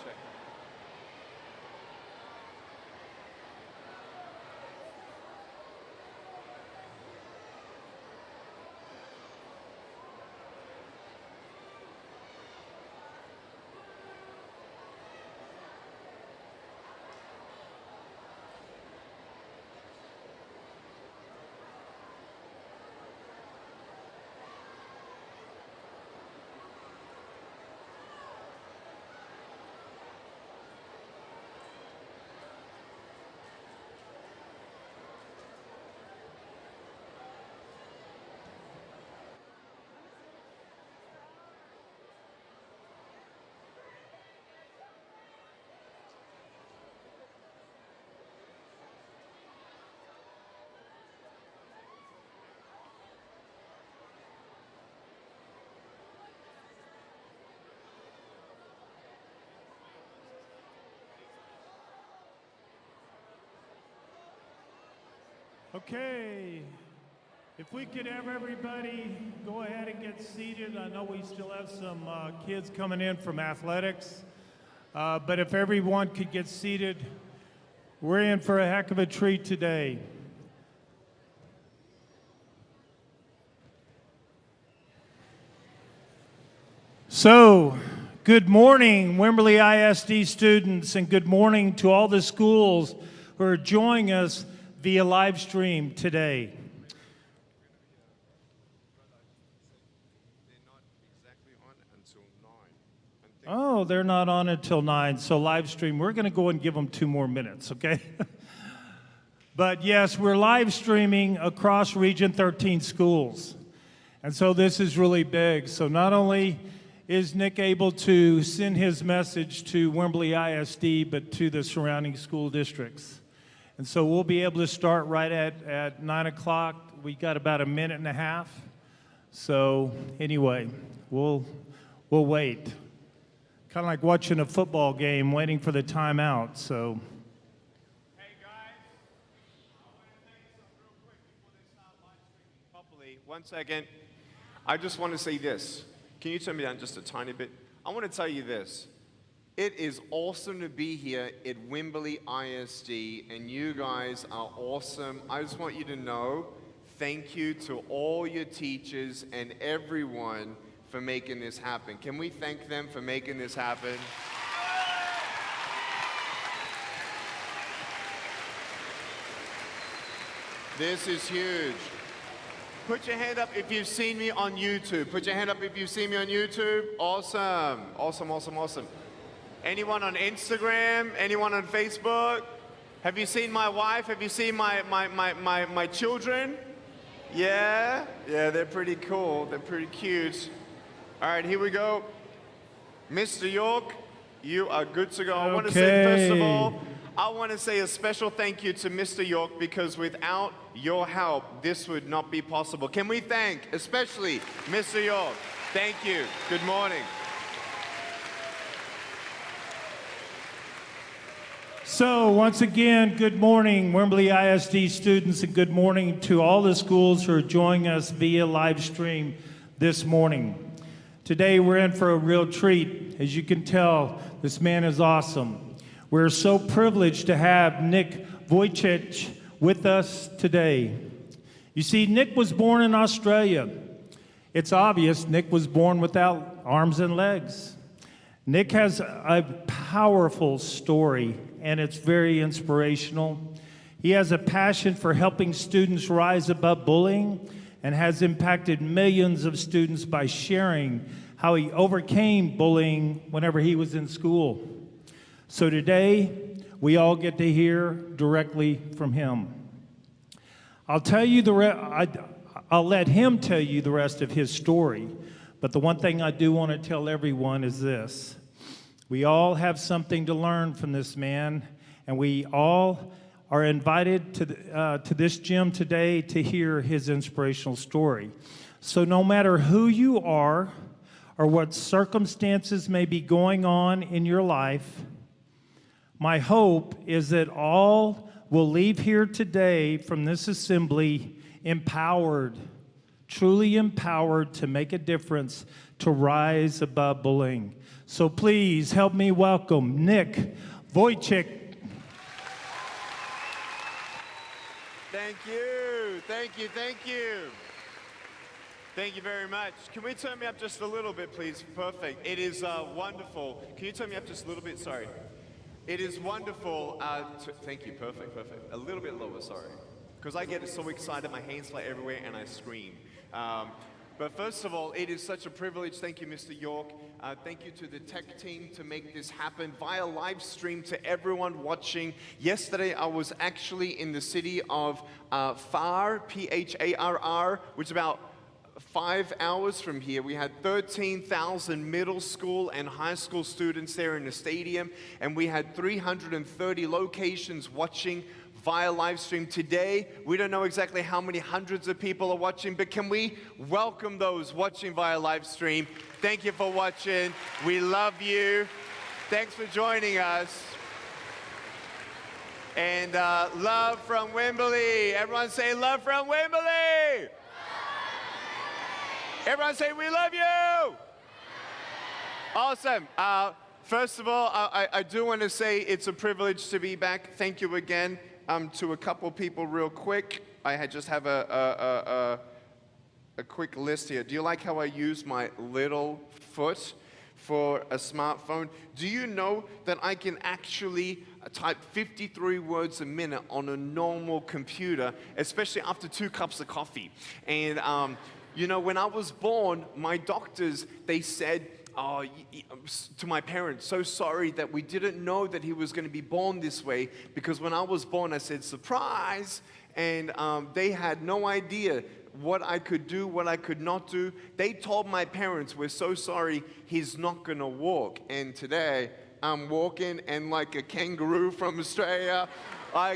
check. Okay, if we could have everybody go ahead and get seated. I know we still have some kids coming in from athletics, but if everyone could get seated, we're in for a heck of a treat today. So, good morning, Wimberley ISD students, and good morning to all the schools who are joining us via live stream today. Oh, they're not on until 9, so live stream. We're going to go and give them 2 more minutes, okay? But yes, we're live streaming across Region 13 schools. And so this is really big. So not only is Nick able to send his message to Wimberley ISD, but to the surrounding school districts. And so we'll be able to start right at 9 o'clock. We got about a minute and a half. So anyway, we'll wait. Kind of like watching a football game, waiting for the timeout. So. Hey guys, I want to tell you something real quick before they start live streaming properly. 1 second. I just want to say this. Can you turn me down just a tiny bit? I want to tell you this. It is awesome to be here at Wimberley ISD, and you guys are awesome. I just want you to know, thank you to all your teachers and everyone for making this happen. Can we thank them for making this happen? This is huge. Put your hand up if you've seen me on YouTube. Put your hand up if you've seen me on YouTube. Awesome, awesome, awesome, awesome. Anyone on Instagram? Anyone on Facebook? Have you seen my wife? Have you seen my children? Yeah? Yeah, they're pretty cool. They're pretty cute. All right, here we go. Mr. York, you are good to go. I want to say, first of all, I want to say a special thank you to Mr. York, because without your help, this would not be possible. Can we thank, especially Mr. York? Thank you. Good morning. So once again, good morning, Wimberley ISD students, and good morning to all the schools who are joining us via live stream this morning. Today we're in for a real treat. As you can tell, this man is awesome. We're so privileged to have Nick Vujicic with us today. You see, Nick was born in Australia. It's obvious Nick was born without arms and legs. Nick has a powerful story, and it's very inspirational. He has a passion for helping students rise above bullying and has impacted millions of students by sharing how he overcame bullying whenever he was in school. So today, we all get to hear directly from him. I'll let him tell you the rest of his story, but the one thing I do want to tell everyone is this. We all have something to learn from this man, and we all are invited to this gym today to hear his inspirational story. So no matter who you are or what circumstances may be going on in your life, my hope is that all will leave here today from this assembly empowered, truly empowered to make a difference, to rise above bullying. So please help me welcome Nick Wojcik. Thank you, thank you, thank you. Thank you very much. Can we turn me up just a little bit, please? Perfect. It is wonderful. Can you turn me up just a little bit? Sorry. It is wonderful. Thank you. Perfect, perfect. A little bit lower, sorry. Because I get so excited, my hands fly everywhere, and I scream. But first of all, it is such a privilege. Thank you, Mr. York. Thank you to the tech team to make this happen via live stream to everyone watching. Yesterday, I was actually in the city of Phar, P-H-A-R-R, which is about 5 hours from here. We had 13,000 middle school and high school students there in the stadium, and we had 330 locations watching via live stream. Today, we don't know exactly how many hundreds of people are watching, but can we welcome those watching via live stream? Thank you for watching. We love you. Thanks for joining us. And love from Wembley. Everyone say love from Wembley. Everyone say, we love you! Awesome. First of all, I do want to say it's a privilege to be back. Thank you again to a couple people real quick. I just have a quick list here. Do you like how I use my little foot for a smartphone? Do you know that I can actually type 53 words a minute on a normal computer, especially after 2 cups of coffee? And you know, when I was born, my doctors, they said to my parents, so sorry that we didn't know that he was going to be born this way, because when I was born, I said, surprise, and they had no idea what I could do, what I could not do. They told my parents, we're so sorry, he's not going to walk. And today, I'm walking, and like a kangaroo from Australia, I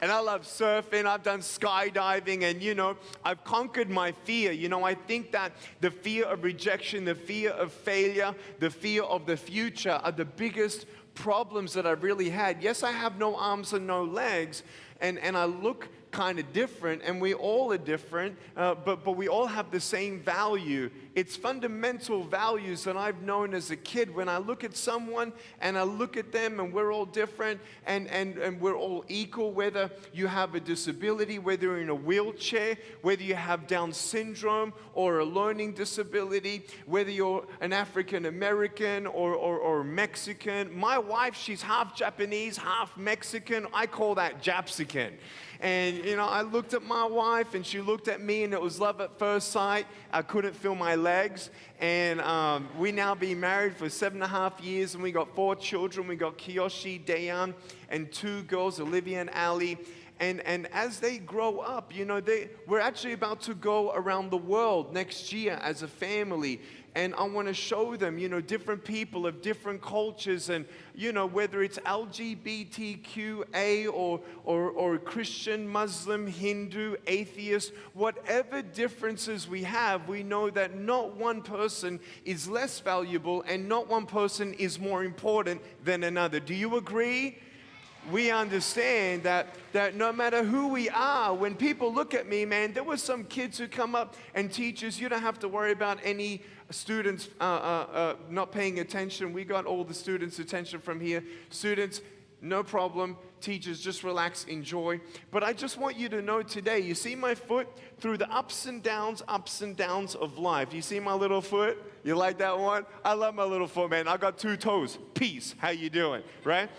love surfing, I've done skydiving, and you know, I've conquered my fear. You know, I think that the fear of rejection, the fear of failure, the fear of the future are the biggest problems that I've really had. Yes, I have no arms and no legs, and I look kind of different, and we all are different, but we all have the same value. It's fundamental values that I've known as a kid. When I look at someone and I look at them, and we're all different, and we're all equal, whether you have a disability, whether you're in a wheelchair, whether you have Down syndrome or a learning disability, whether you're an African American or Mexican. My wife, she's half Japanese, half Mexican. I call that Japsican. And, you know, I looked at my wife, and she looked at me, and it was love at first sight. I couldn't feel my legs. And we now been married for 7.5 years, and we got 4 children. We got Kiyoshi, Dayan, and 2 girls, Olivia and Ali. And as they grow up, you know, we're actually about to go around the world next year as a family. And I want to show them, you know, different people of different cultures, and, you know, whether it's LGBTQA or Christian, Muslim, Hindu, atheist, whatever differences we have, we know that not one person is less valuable and not one person is more important than another. Do you agree? We understand that no matter who we are, when people look at me, man, there were some kids who come up, and teachers, you don't have to worry about any students not paying attention. We got all the students' attention from here. Students, no problem. Teachers, just relax, enjoy. But I just want you to know today, you see my foot? Through the ups and downs of life. You see my little foot? You like that one? I love my little foot, man. I got 2 toes. Peace. How you doing? Right?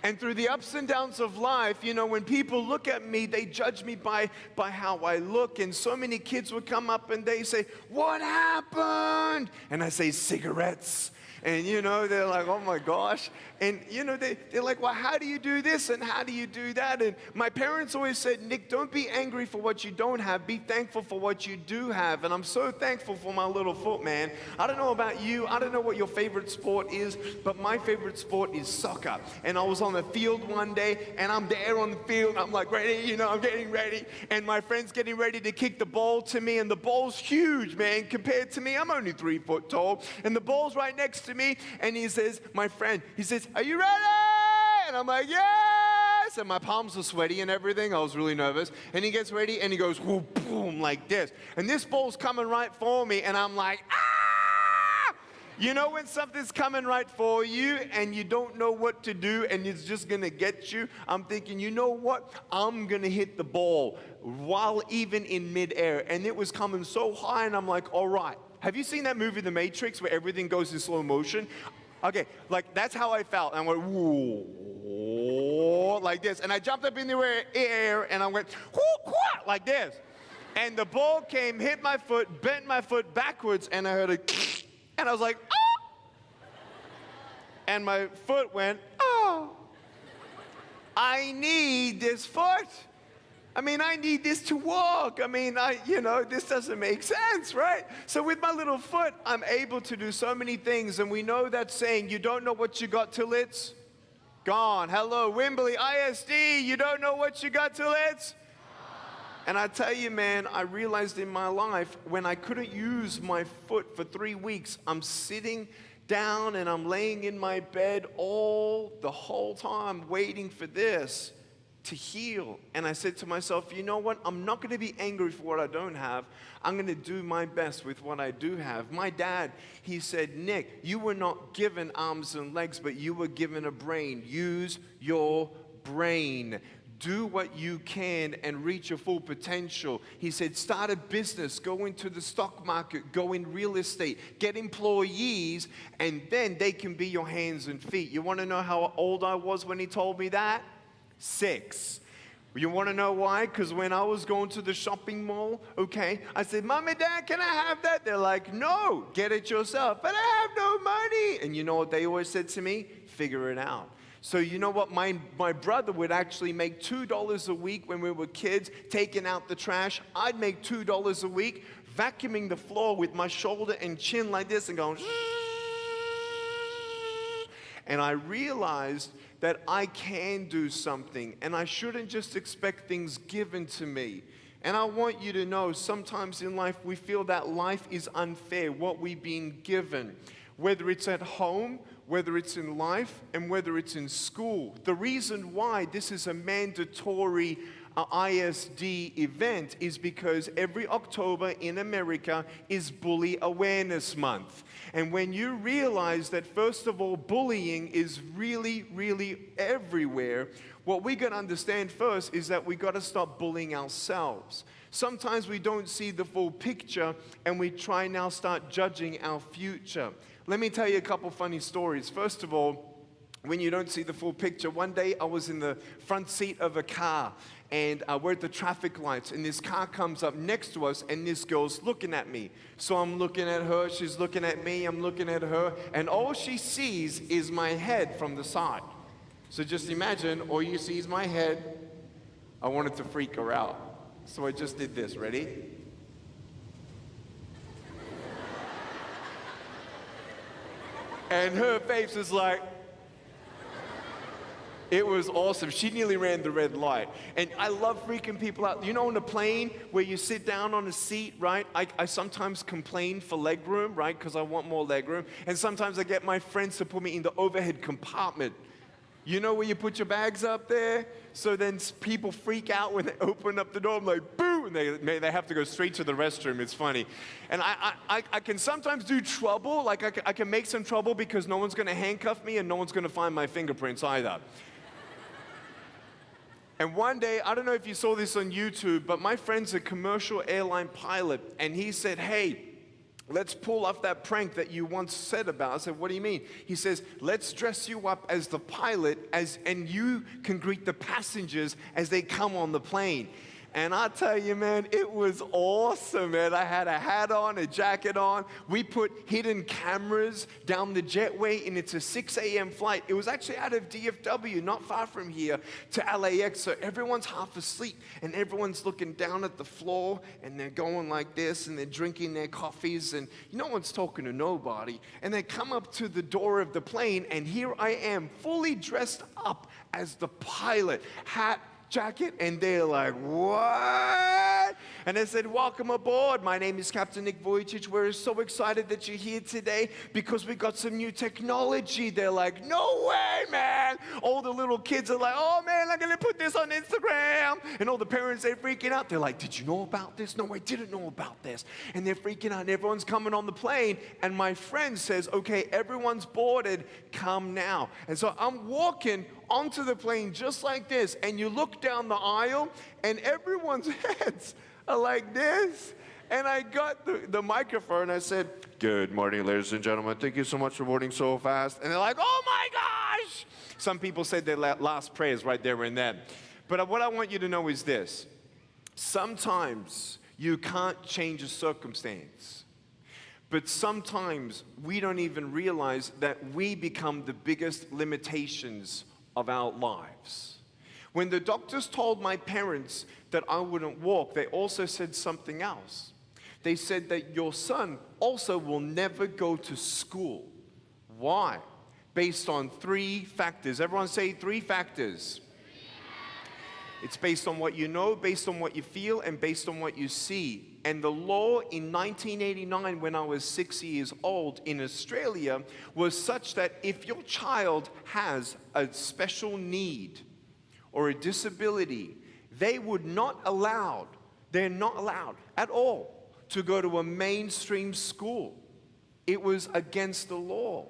And through the ups and downs of life, you know, when people look at me, they judge me by how I look. And so many kids would come up and they say, what happened? And I say, cigarettes. And, you know, they're like, oh my gosh. And, you know, they're like, well, how do you do this and how do you do that? And my parents always said, Nick, don't be angry for what you don't have. Be thankful for what you do have. And I'm so thankful for my little foot, man. I don't know about you. I don't know what your favorite sport is, but my favorite sport is soccer. And I was on the field one day, and I'm there on the field. I'm like, ready, you know, I'm getting ready. And my friend's getting ready to kick the ball to me, and the ball's huge, man, compared to me. I'm only 3 foot tall. And the ball's right next to me, and he says, my friend, he says, are you ready? And I'm like, yes! And my palms are sweaty and everything. I was really nervous. And he gets ready, and he goes, whoop, boom, like this. And this ball's coming right for me, and I'm like, ah! You know when something's coming right for you and you don't know what to do and it's just going to get you? I'm thinking, you know what? I'm going to hit the ball while even in midair. And it was coming so high and I'm like, all right. Have you seen that movie, The Matrix, where everything goes in slow motion? Okay, like that's how I felt. And I went, whoa, like this. And I jumped up in the air and I went, whoo, like this. And the ball came, hit my foot, bent my foot backwards, and I heard a and I was like, oh! And my foot went, oh. I need this foot. I mean, I need this to walk. I mean, this doesn't make sense, right? So with my little foot, I'm able to do so many things. And we know that saying, you don't know what you got till it's gone. Hello, Wembley ISD, you don't know what you got till it's gone. And I tell you, man, I realized in my life when I couldn't use my foot for 3 weeks, I'm sitting down and I'm laying in my bed the whole time waiting for this to heal. And I said to myself, you know what? I'm not going to be angry for what I don't have. I'm going to do my best with what I do have. My dad, he said, Nick, you were not given arms and legs, but you were given a brain. Use your brain. Do what you can and reach your full potential. He said, start a business, go into the stock market, go in real estate, get employees, and then they can be your hands and feet. You want to know how old I was when he told me that? 6. You want to know why? Because when I was going to the shopping mall, okay, I said, Mom and Dad, can I have that? They're like, no, get it yourself. But I have no money. And you know what they always said to me? Figure it out. So you know what? My brother would actually make $2 a week when we were kids, taking out the trash. I'd make $2 a week, vacuuming the floor with my shoulder and chin like this and going, and I realized that I can do something and I shouldn't just expect things given to me. And I want you to know, sometimes in life we feel that life is unfair, what we've been given. Whether it's at home, whether it's in life, and whether it's in school. The reason why this is a mandatory ISD event is because every October in America is Bully Awareness Month. And when you realize that, first of all, bullying is really, really everywhere, what we got to understand first is that we got to stop bullying ourselves. Sometimes we don't see the full picture and we try now start judging our future. Let me tell you a couple funny stories. First of all, when you don't see the full picture, one day I was in the front seat of a car and we're at the traffic lights and this car comes up next to us and this girl's looking at me. So I'm looking at her, she's looking at me, I'm looking at her, and all she sees is my head from the side. So just imagine, all you see is my head. I wanted to freak her out. So I just did this, ready? And her face was like, it was awesome. She nearly ran the red light. And I love freaking people out. You know, on a plane where you sit down on a seat, right? I sometimes complain for leg room, right? Because I want more leg room. And sometimes I get my friends to put me in the overhead compartment. You know where you put your bags up there? So then people freak out when they open up the door. I'm like, boo! And they have to go straight to the restroom. It's funny. And I can sometimes do trouble. Like I can make some trouble because no one's going to handcuff me and no one's going to find my fingerprints either. And one day, I don't know if you saw this on YouTube, but my friend's a commercial airline pilot. And he said, hey, let's pull off that prank that you once said about. I said, what do you mean? He says, let's dress you up as the pilot and you can greet the passengers as they come on the plane. And I tell you, man, it was awesome, man. I had a hat on, a jacket on. We put hidden cameras down the jetway, and it's a 6 a.m. flight. It was actually out of DFW, not far from here, to LAX. So everyone's half asleep, and everyone's looking down at the floor, and they're going like this, and they're drinking their coffees, and no one's talking to nobody. And they come up to the door of the plane, and here I am, fully dressed up as the pilot, hat, jacket, and they're like, what? And I said, welcome aboard. My name is Captain Nick Vujicic. We're so excited that you're here today because we got some new technology. They're like, no way, man. All the little kids are like, oh, man, I'm going to put this on Instagram. And all the parents, they're freaking out. They're like, did you know about this? No, I didn't know about this. And they're freaking out. And everyone's coming on the plane. And my friend says, okay, everyone's boarded. Come now. And so I'm walking onto the plane just like this. And you look down the aisle, and everyone's heads are like this. And I got the microphone. I said, good morning, ladies and gentlemen. Thank you so much for boarding so fast. And they're like, oh my gosh. Some people said their last prayers right there and then. But what I want you to know is this. Sometimes you can't change a circumstance. But sometimes we don't even realize that we become the biggest limitations of our lives. When the doctors told my parents that I wouldn't walk, they also said something else. They said that your son also will never go to school. Why? Based on 3 factors. Everyone say 3 factors. It's based on what you know, based on what you feel, and based on what you see. And the law in 1989, when I was 6 years old in Australia, was such that if your child has a special need or a disability, they're not allowed at all to go to a mainstream school. It was against the law.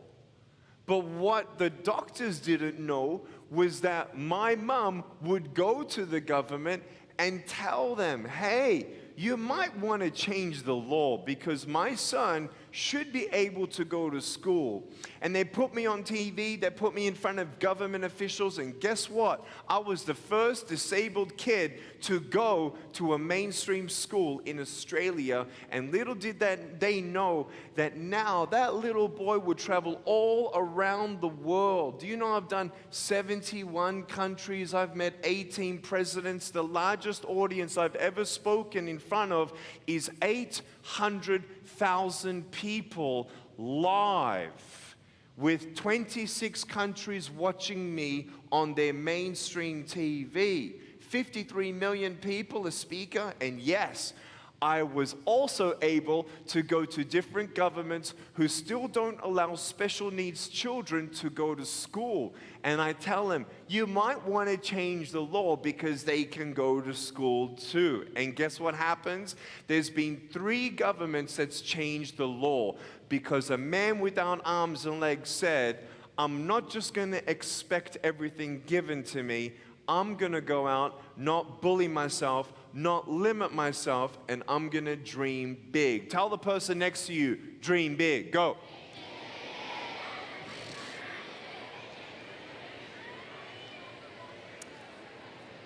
But what the doctors didn't know was that my mom would go to the government and tell them, hey, you might want to change the law because my son should be able to go to school. And they put me on TV, they put me in front of government officials, and guess what? I was the first disabled kid to go to a mainstream school in Australia, and little did they know that now that little boy would travel all around the world. Do you know I've done 71 countries, I've met 18 presidents. The largest audience I've ever spoken in front of is 800,000 people live, with 26 countries watching me on their mainstream TV. 53 million people a speaker, and yes, I was also able to go to different governments who still don't allow special needs children to go to school. And I tell them, you might want to change the law because they can go to school too. And guess what happens? There's been 3 governments that's changed the law because a man without arms and legs said, I'm not just going to expect everything given to me. I'm going to go out, not bully myself, not limit myself, and I'm going to dream big. Tell the person next to you, dream big. Go.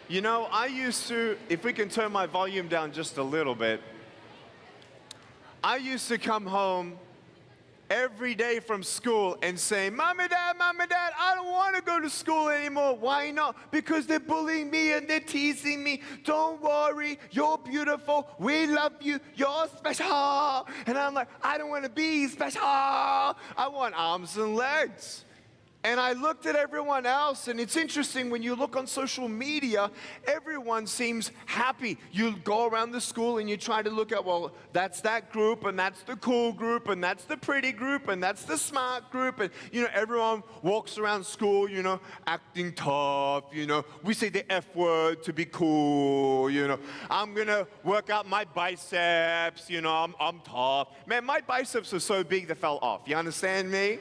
You know, I used to, if we can turn my volume down just a little bit, I used to come home every day from school and say, Mom and Dad, I don't want to go to school anymore. Why not? Because they're bullying me and they're teasing me. Don't worry, you're beautiful. We love you. You're special. And I'm like, I don't want to be special. I want arms and legs. And I looked at everyone else, and it's interesting when you look on social media, everyone seems happy. You go around the school and you try to look at, well, that's that group, and that's the cool group, and that's the pretty group, and that's the smart group. And, you know, everyone walks around school, you know, acting tough, you know. We say the F word to be cool, you know. I'm going to work out my biceps, you know, I'm tough. Man, my biceps are so big they fell off. You understand me?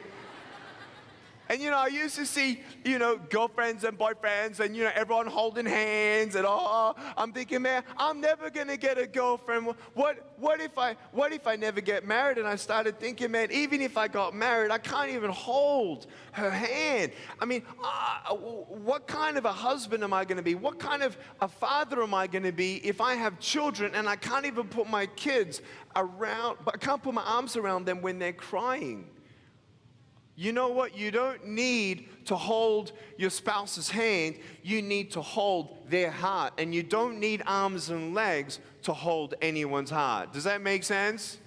And, you know, I used to see, you know, girlfriends and boyfriends and, you know, everyone holding hands and, oh, I'm thinking, man, I'm never going to get a girlfriend. What if I never get married? And I started thinking, man, even if I got married, I can't even hold her hand. I mean, what kind of a husband am I going to be? What kind of a father am I going to be if I have children and I can't even put my kids around, I can't put my arms around them when they're crying? You know what? You don't need to hold your spouse's hand. You need to hold their heart. And you don't need arms and legs to hold anyone's heart. Does that make sense?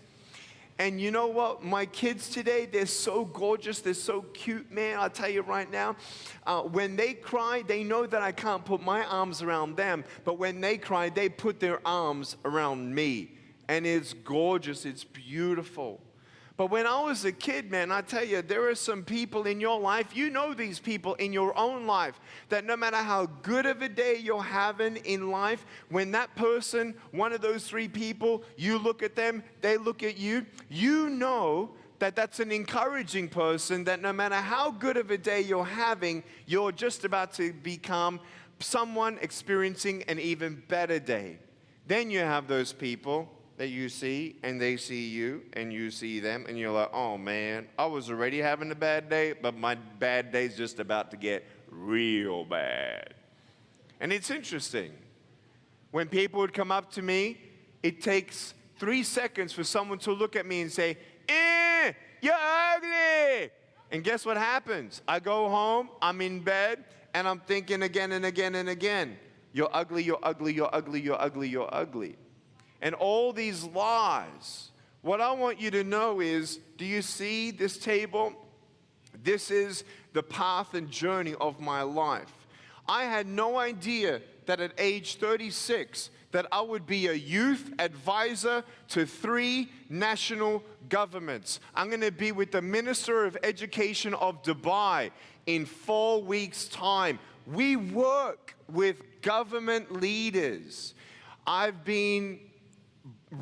And you know what? My kids today, they're so gorgeous. They're so cute, man. I'll tell you right now. When they cry, they know that I can't put my arms around them. But when they cry, they put their arms around me. And it's gorgeous. It's beautiful. But when I was a kid, man, I tell you, there are some people in your life, you know these people in your own life, that no matter how good of a day you're having in life, when that person, one of those three people, you look at them, they look at you, you know that that's an encouraging person, that no matter how good of a day you're having, you're just about to become someone experiencing an even better day. Then you have those people that you see, and they see you, and you see them, and you're like, oh man, I was already having a bad day, but my bad day's just about to get real bad. And it's interesting. When people would come up to me, it takes 3 seconds for someone to look at me and say, you're ugly. And guess what happens? I go home, I'm in bed, and I'm thinking again and again and again, you're ugly, you're ugly, you're ugly, you're ugly, you're ugly. And all these lies. What I want you to know is, do you see this table? This is the path and journey of my life. I had no idea that at age 36 that I would be a youth advisor to 3 national governments. I'm going to be with the Minister of Education of Dubai in 4 weeks' time. We work with government leaders. I've been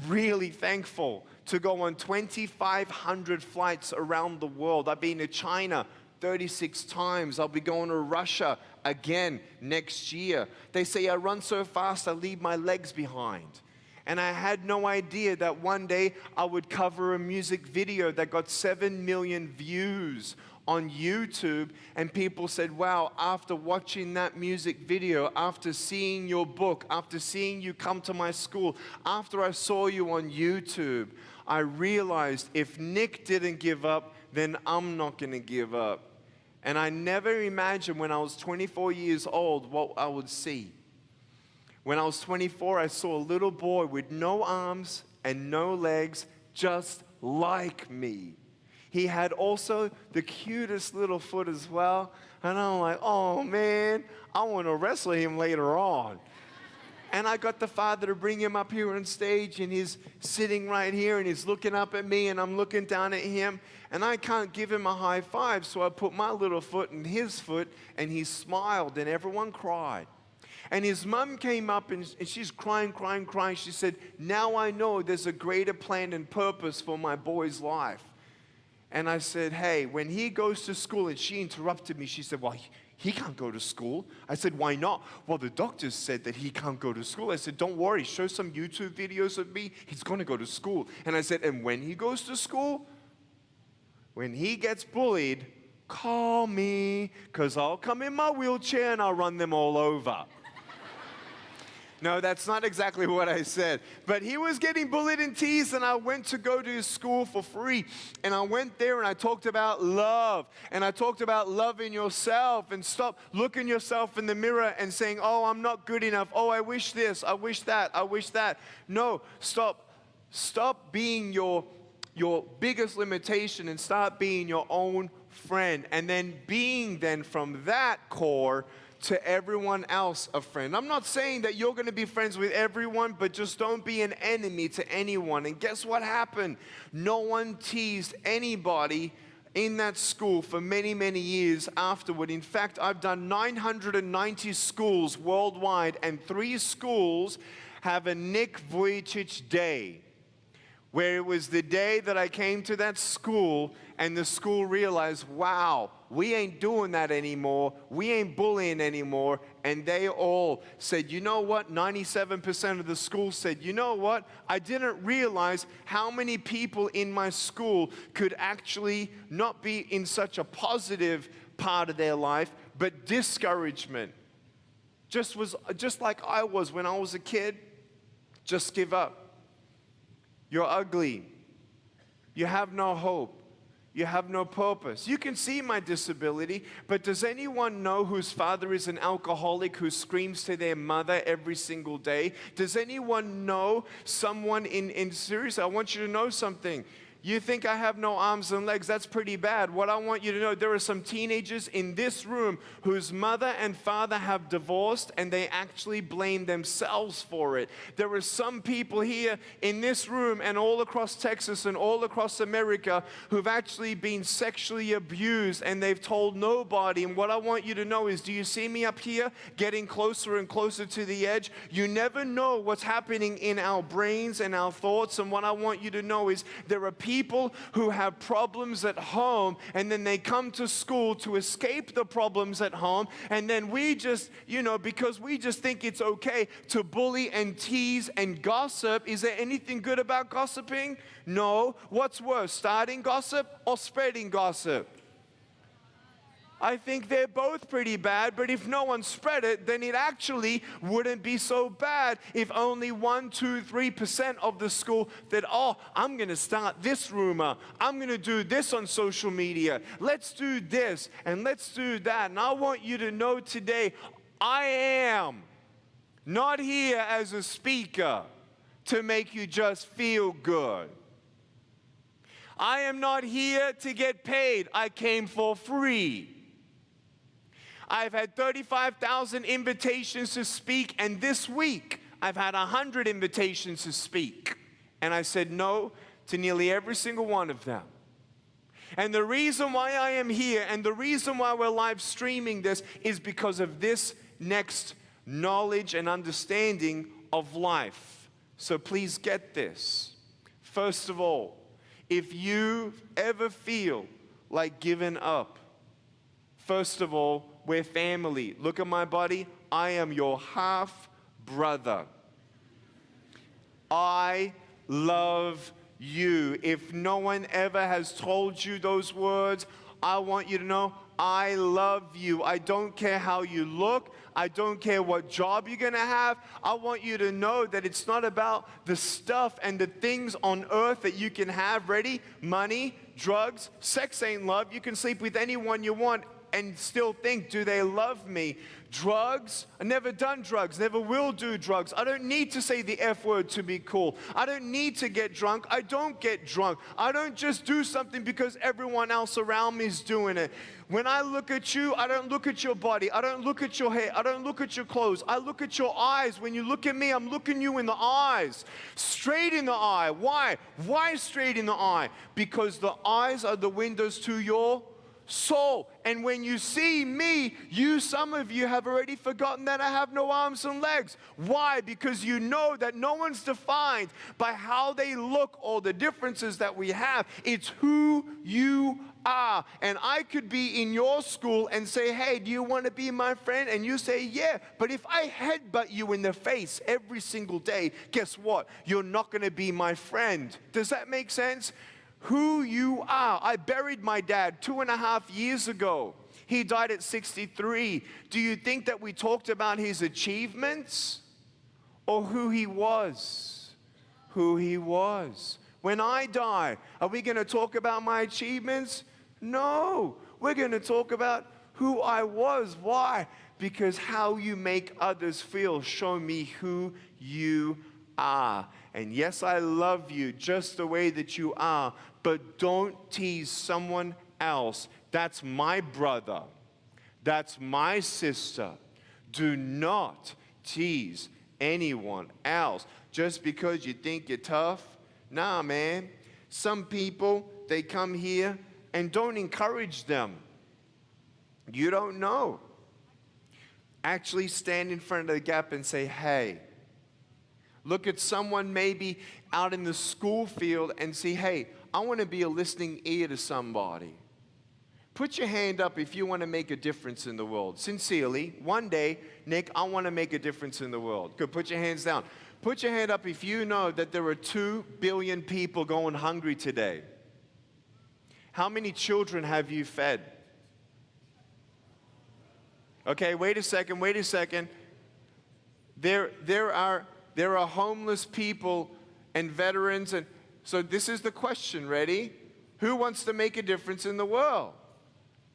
really thankful to go on 2,500 flights around the world. I've been to China 36 times. I'll be going to Russia again next year. They say I run so fast I leave my legs behind. And I had no idea that one day I would cover a music video that got 7 million views on YouTube, and people said, wow, after watching that music video, after seeing your book, after seeing you come to my school, after I saw you on YouTube, I realized if Nick didn't give up, then I'm not going to give up. And I never imagined when I was 24 years old what I would see. When I was 24, I saw a little boy with no arms and no legs, just like me. He had also the cutest little foot as well. And I'm like, oh man, I want to wrestle him later on. And I got the father to bring him up here on stage, and he's sitting right here, and he's looking up at me, and I'm looking down at him, and I can't give him a high five, so I put my little foot in his foot, and he smiled, and everyone cried. And his mom came up, and she's crying. She said, now I know there's a greater plan and purpose for my boy's life. And I said, hey, when he goes to school, and she interrupted me, she said, well, he can't go to school. I said, why not? Well, the doctors said that he can't go to school. I said, don't worry, show some YouTube videos of me. He's going to go to school. And I said, and when he goes to school, when he gets bullied, call me, because I'll come in my wheelchair and I'll run them all over. No, that's not exactly what I said. But he was getting bullied and teased, and I went to go to his school for free. And I went there and I talked about love. And I talked about loving yourself, and stop looking yourself in the mirror and saying, oh, I'm not good enough. Oh, I wish this, I wish that, I wish that. No, stop. Stop being your biggest limitation and start being your own friend. And then being then from that core to everyone else a friend. I'm not saying that you're going to be friends with everyone, but just don't be an enemy to anyone. And guess what happened? No one teased anybody in that school for many, many years afterward. In fact, I've done 990 schools worldwide, and 3 schools have a Nick Vujicic Day, where it was the day that I came to that school, and the school realized, wow, we ain't doing that anymore. We ain't bullying anymore. And they all said, you know what? 97% of the school said, you know what? I didn't realize how many people in my school could actually not be in such a positive part of their life, but discouragement. Just like I was when I was a kid. Just give up. You're ugly. You have no hope. You have no purpose. You can see my disability, but does anyone know whose father is an alcoholic who screams to their mother every single day? Does anyone know someone in seriously, I want you to know something. You think I have no arms and legs? That's pretty bad. What I want you to know, there are some teenagers in this room whose mother and father have divorced and they actually blame themselves for it. There are some people here in this room and all across Texas and all across America who've actually been sexually abused and they've told nobody. And what I want you to know is, do you see me up here getting closer and closer to the edge? You never know what's happening in our brains and our thoughts. And what I want you to know is there are people who have problems at home and then they come to school to escape the problems at home, and then we just, because we just think it's okay to bully and tease and gossip. Is there anything good about gossiping? No. What's worse, starting gossip or spreading gossip? I think they're both pretty bad, but if no one spread it, then it actually wouldn't be so bad if only 1%, 2%, 3% of the school that, I'm going to start this rumor. I'm going to do this on social media. Let's do this and let's do that. And I want you to know today, I am not here as a speaker to make you just feel good. I am not here to get paid. I came for free. I've had 35,000 invitations to speak, and this week I've had 100 invitations to speak. And I said no to nearly every single one of them. And the reason why I am here and the reason why we're live streaming this is because of this next knowledge and understanding of life. So please get this. First of all, if you ever feel like giving up, first of all, we're family. Look at my body. I am your half brother. I love you. If no one ever has told you those words, I want you to know I love you. I don't care how you look. I don't care what job you're going to have. I want you to know that it's not about the stuff and the things on earth that you can have. Ready? Money, drugs, sex ain't love. You can sleep with anyone you want and still think, do they love me? Drugs, I've never done drugs, never will do drugs. I don't need to say the F word to be cool. I don't need to get drunk. I don't get drunk. I don't just do something because everyone else around me is doing it. When I look at you, I don't look at your body. I don't look at your hair. I don't look at your clothes. I look at your eyes. When you look at me, I'm looking you in the eyes. Straight in the eye. Why? Why straight in the eye? Because the eyes are the windows to your soul. And when you see me, some of you have already forgotten that I have no arms and legs. Why? Because you know that no one's defined by how they look or the differences that we have. It's who you are. And I could be in your school and say, hey, do you want to be my friend? And you say, yeah. But if I headbutt you in the face every single day, guess what? You're not going to be my friend. Does that make sense? Who you are. I buried my dad 2.5 years ago. He died at 63. Do you think that we talked about his achievements or who he was? Who he was. When I die, are we going to talk about my achievements? No. We're going to talk about who I was. Why? Because how you make others feel show me who you are. And yes, I love you just the way that you are, but don't tease someone else. That's my brother. That's my sister. Do not tease anyone else just because you think you're tough. Nah, man. Some people, they come here and don't encourage them. You don't know. Actually stand in front of the gap and say, hey. Look at someone maybe out in the school field and say, hey, I want to be a listening ear to somebody. Put your hand up if you want to make a difference in the world. Sincerely, one day, Nick, I want to make a difference in the world. Good, put your hands down. Put your hand up if you know that there are 2 billion people going hungry today. How many children have you fed? Okay, wait a second. There are homeless people and veterans. And so this is the question. Ready? Who wants to make a difference in the world?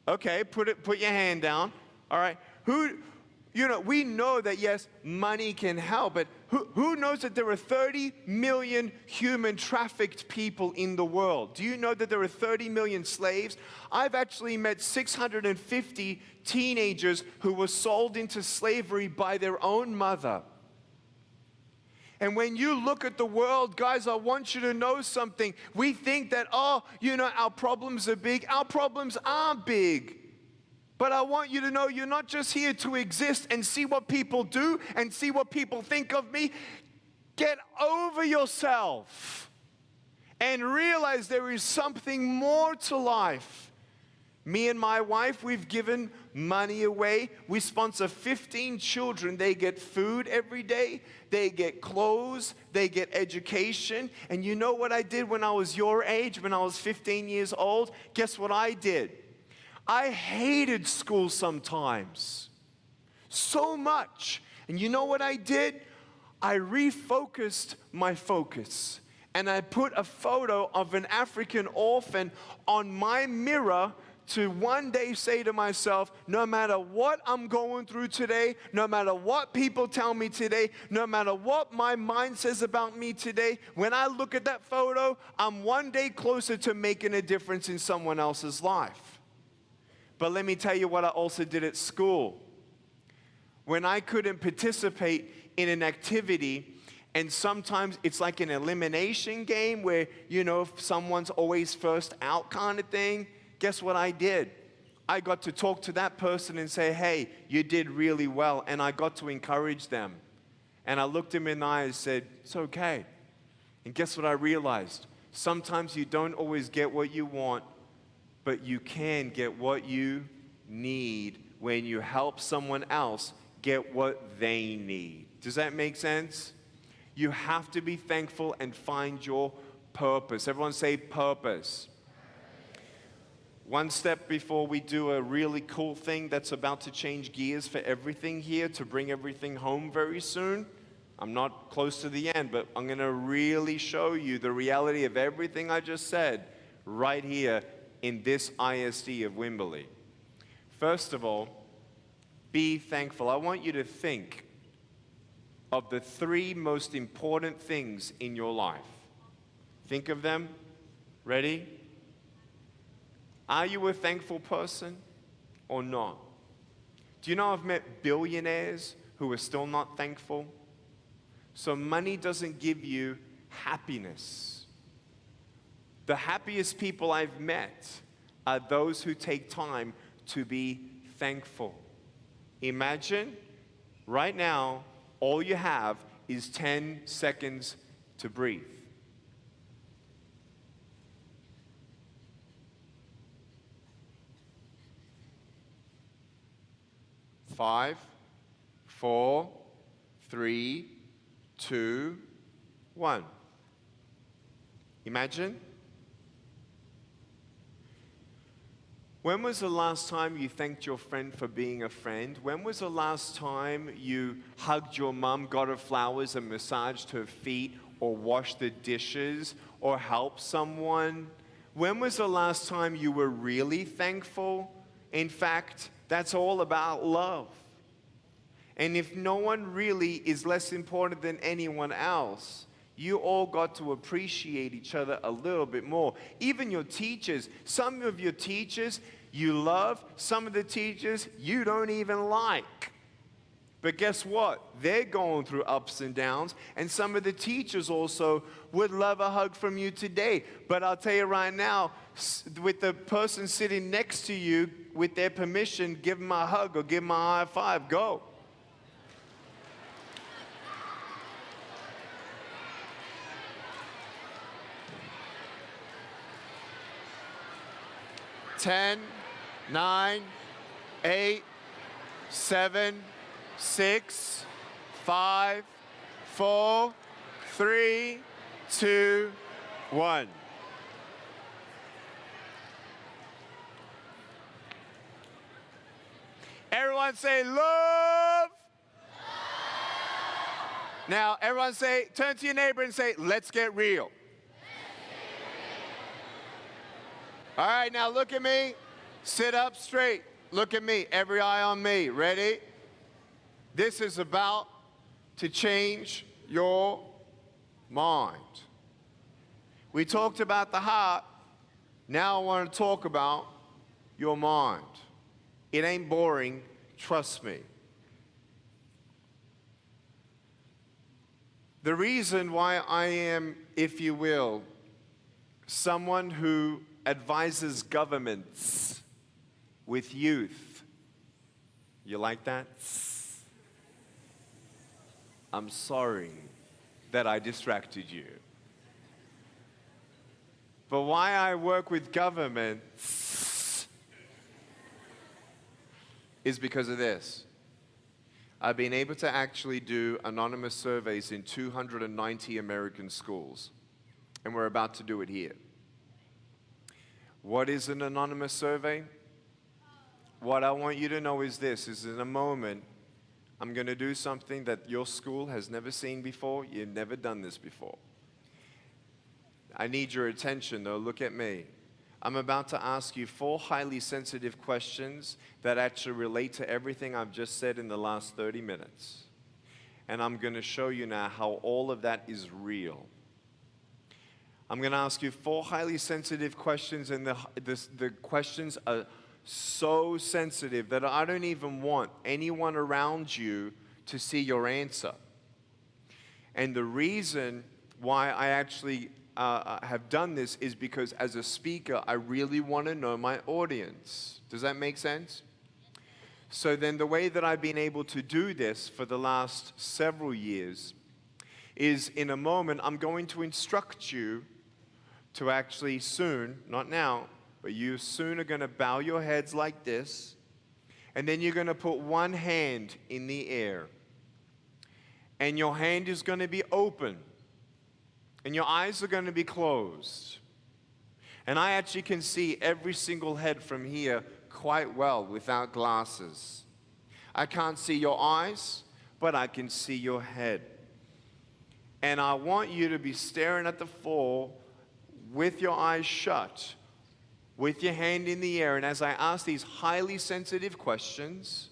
Okay, put your hand down. All right. We know that, yes, money can help, but who knows that there are 30 million human trafficked people in the world? Do you know that there are 30 million slaves? I've actually met 650 teenagers who were sold into slavery by their own mother. And when you look at the world, guys, I want you to know something. We think that, our problems are big. Our problems are big. But I want you to know you're not just here to exist and see what people do and see what people think of me. Get over yourself and realize there is something more to life. Me and my wife, we've given money away. We sponsor 15 children. They get food every day. They get clothes. They get education. And you know what I did when I was your age, when I was 15 years old? Guess what I did? I hated school sometimes, so much. And you know what I did? I refocused my focus. And I put a photo of an African orphan on my mirror to one day say to myself, no matter what I'm going through today, no matter what people tell me today, no matter what my mind says about me today, when I look at that photo, I'm one day closer to making a difference in someone else's life. But let me tell you what I also did at school. When I couldn't participate in an activity, and sometimes it's like an elimination game where, if someone's always first out kind of thing, guess what I did? I got to talk to that person and say, hey, you did really well, and I got to encourage them. And I looked them in the eye and said, it's okay. And guess what I realized? Sometimes you don't always get what you want, but you can get what you need when you help someone else get what they need. Does that make sense? You have to be thankful and find your purpose. Everyone say purpose. One step before we do a really cool thing that's about to change gears for everything here, to bring everything home very soon. I'm not close to the end, but I'm going to really show you the reality of everything I just said right here in this ISD of Wimberley. First of all, be thankful. I want you to think of the 3 most important things in your life. Think of them. Ready? Are you a thankful person or not? Do you know I've met billionaires who are still not thankful? So money doesn't give you happiness. The happiest people I've met are those who take time to be thankful. Imagine right now, all you have is 10 seconds to breathe. 5, 4, 3, 2, 1. Imagine. When was the last time you thanked your friend for being a friend? When was the last time you hugged your mom, got her flowers and massaged her feet, or washed the dishes, or helped someone? When was the last time you were really thankful? In fact, that's all about love. And if no one really is less important than anyone else, you all got to appreciate each other a little bit more. Even your teachers, some of your teachers you love, some of the teachers you don't even like. But guess what? They're going through ups and downs, and some of the teachers also would love a hug from you today. But I'll tell you right now, with the person sitting next to you, with their permission, give them a hug or give them a high five. Go. Ten, 9, 8, 7, 6, 5, 4, 3, 2, 1. Everyone say love. Now, everyone say, turn to your neighbor and say, let's get real. All right, now look at me. Sit up straight. Look at me. Every eye on me. Ready? This is about to change your mind. We talked about the heart. Now I want to talk about your mind. It ain't boring, trust me. The reason why I am, if you will, someone who advises governments with youth. You like that? I'm sorry that I distracted you. But why I work with governments is because of this. I've been able to actually do anonymous surveys in 290 American schools, and we're about to do it here. What is an anonymous survey? What I want you to know is this, is in a moment, I'm going to do something that your school has never seen before. You've never done this before. I need your attention though, look at me. I'm about to ask you 4 highly sensitive questions that actually relate to everything I've just said in the last 30 minutes. And I'm going to show you now how all of that is real. I'm going to ask you 4 highly sensitive questions, and the questions are so sensitive that I don't even want anyone around you to see your answer. And the reason why I actually have done this is because as a speaker, I really want to know my audience. Does that make sense? So then the way that I've been able to do this for the last several years is in a moment, I'm going to instruct you to actually soon, not now, but you soon are going to bow your heads like this, and then you're going to put one hand in the air, and your hand is going to be open, and your eyes are going to be closed. And I actually can see every single head from here quite well without glasses. I can't see your eyes, but I can see your head. And I want you to be staring at the floor with your eyes shut, with your hand in the air. And as I ask these highly sensitive questions,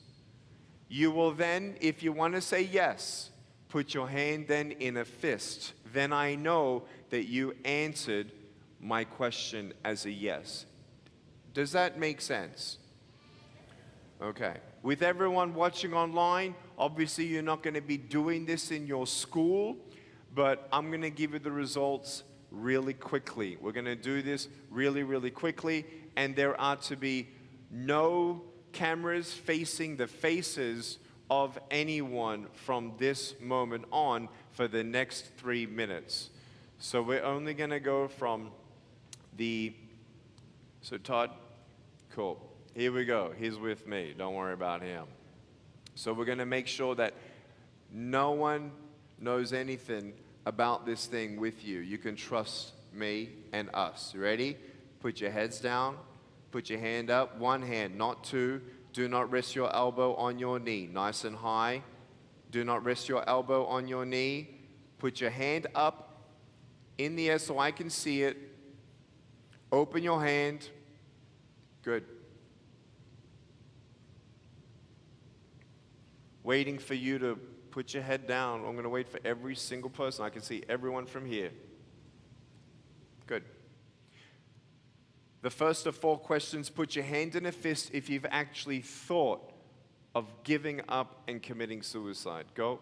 you will then, if you want to say yes, put your hand then in a fist. Then I know that you answered my question as a yes. Does that make sense? Okay. With everyone watching online, obviously you're not going to be doing this in your school, but I'm going to give you the results really quickly. We're going to do this really, really quickly, and there are to be no cameras facing the faces of anyone from this moment on for the next 3 minutes. So we're only going to go from so Todd, cool. Here we go. He's with me. Don't worry about him. So we're going to make sure that no one knows anything about this thing with you. You can trust me and us. You ready? Put your heads down. Put your hand up. One hand, not two. Do not rest your elbow on your knee. Nice and high. Do not rest your elbow on your knee. Put your hand up in the air so I can see it. Open your hand. Good. Waiting for you to put your head down. I'm going to wait for every single person. I can see everyone from here. Good. The first of 4 questions, put your hand in a fist if you've actually thought of giving up and committing suicide. Go.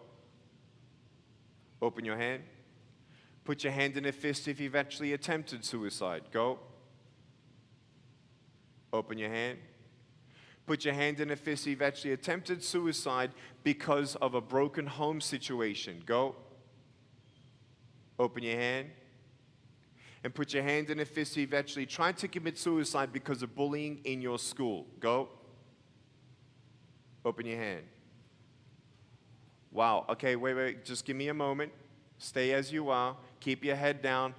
Open your hand. Put your hand in a fist if you've actually attempted suicide. Go. Open your hand. Put your hand in a fist if you've actually attempted suicide because of a broken home situation. Go. Open your hand. And put your hand in a fist if you've actually tried to commit suicide because of bullying in your school. Go. Open your hand. Wow. Okay, wait. Just give me a moment. Stay as you are. Keep your head down.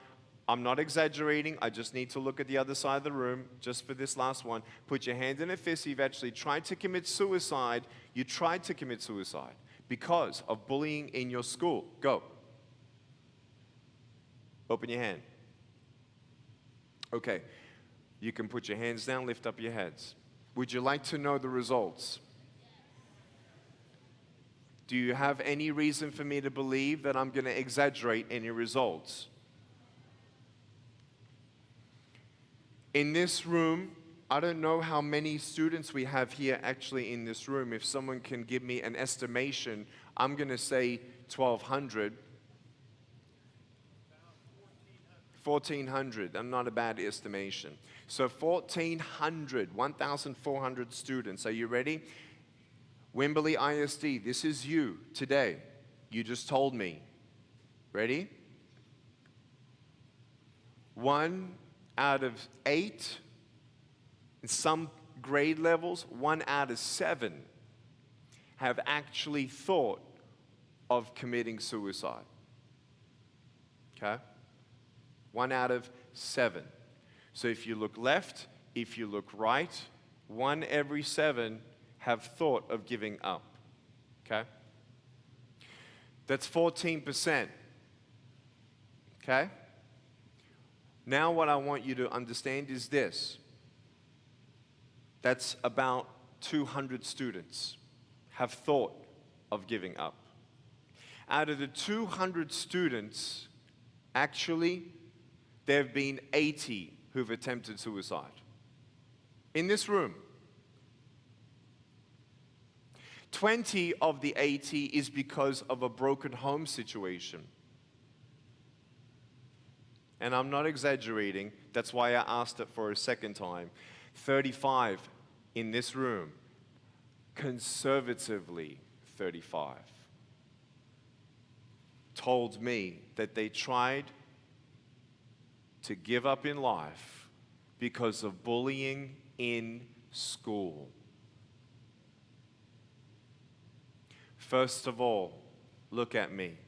I'm not exaggerating. I just need to look at the other side of the room just for this last one. Put your hand in a fist if you've actually tried to commit suicide. You tried to commit suicide because of bullying in your school. Go. Open your hand. Okay. You can put your hands down, lift up your heads. Would you like to know the results? Do you have any reason for me to believe that I'm going to exaggerate any results? In this room, I don't know how many students we have here actually in this room. If someone can give me an estimation, I'm going to say 1,200. 1,400, and not a bad estimation. So 1,400, 1,400 students. Are you ready? Wimberley ISD, this is you today. You just told me. Ready? 1 out of 8, in some grade levels, 1 out of 7 have actually thought of committing suicide. Okay? 1 out of 7. So if you look left, if you look right, 1 every 7 have thought of giving up. Okay? That's 14%. Okay? Now what I want you to understand is this. That's about 200 students have thought of giving up. Out of the 200 students, actually, there have been 80 who've attempted suicide. In this room. 20 of the 80 is because of a broken home situation. And I'm not exaggerating. That's why I asked it for a second time. 35 in this room, conservatively 35, told me that they tried to give up in life because of bullying in school. First of all, look at me.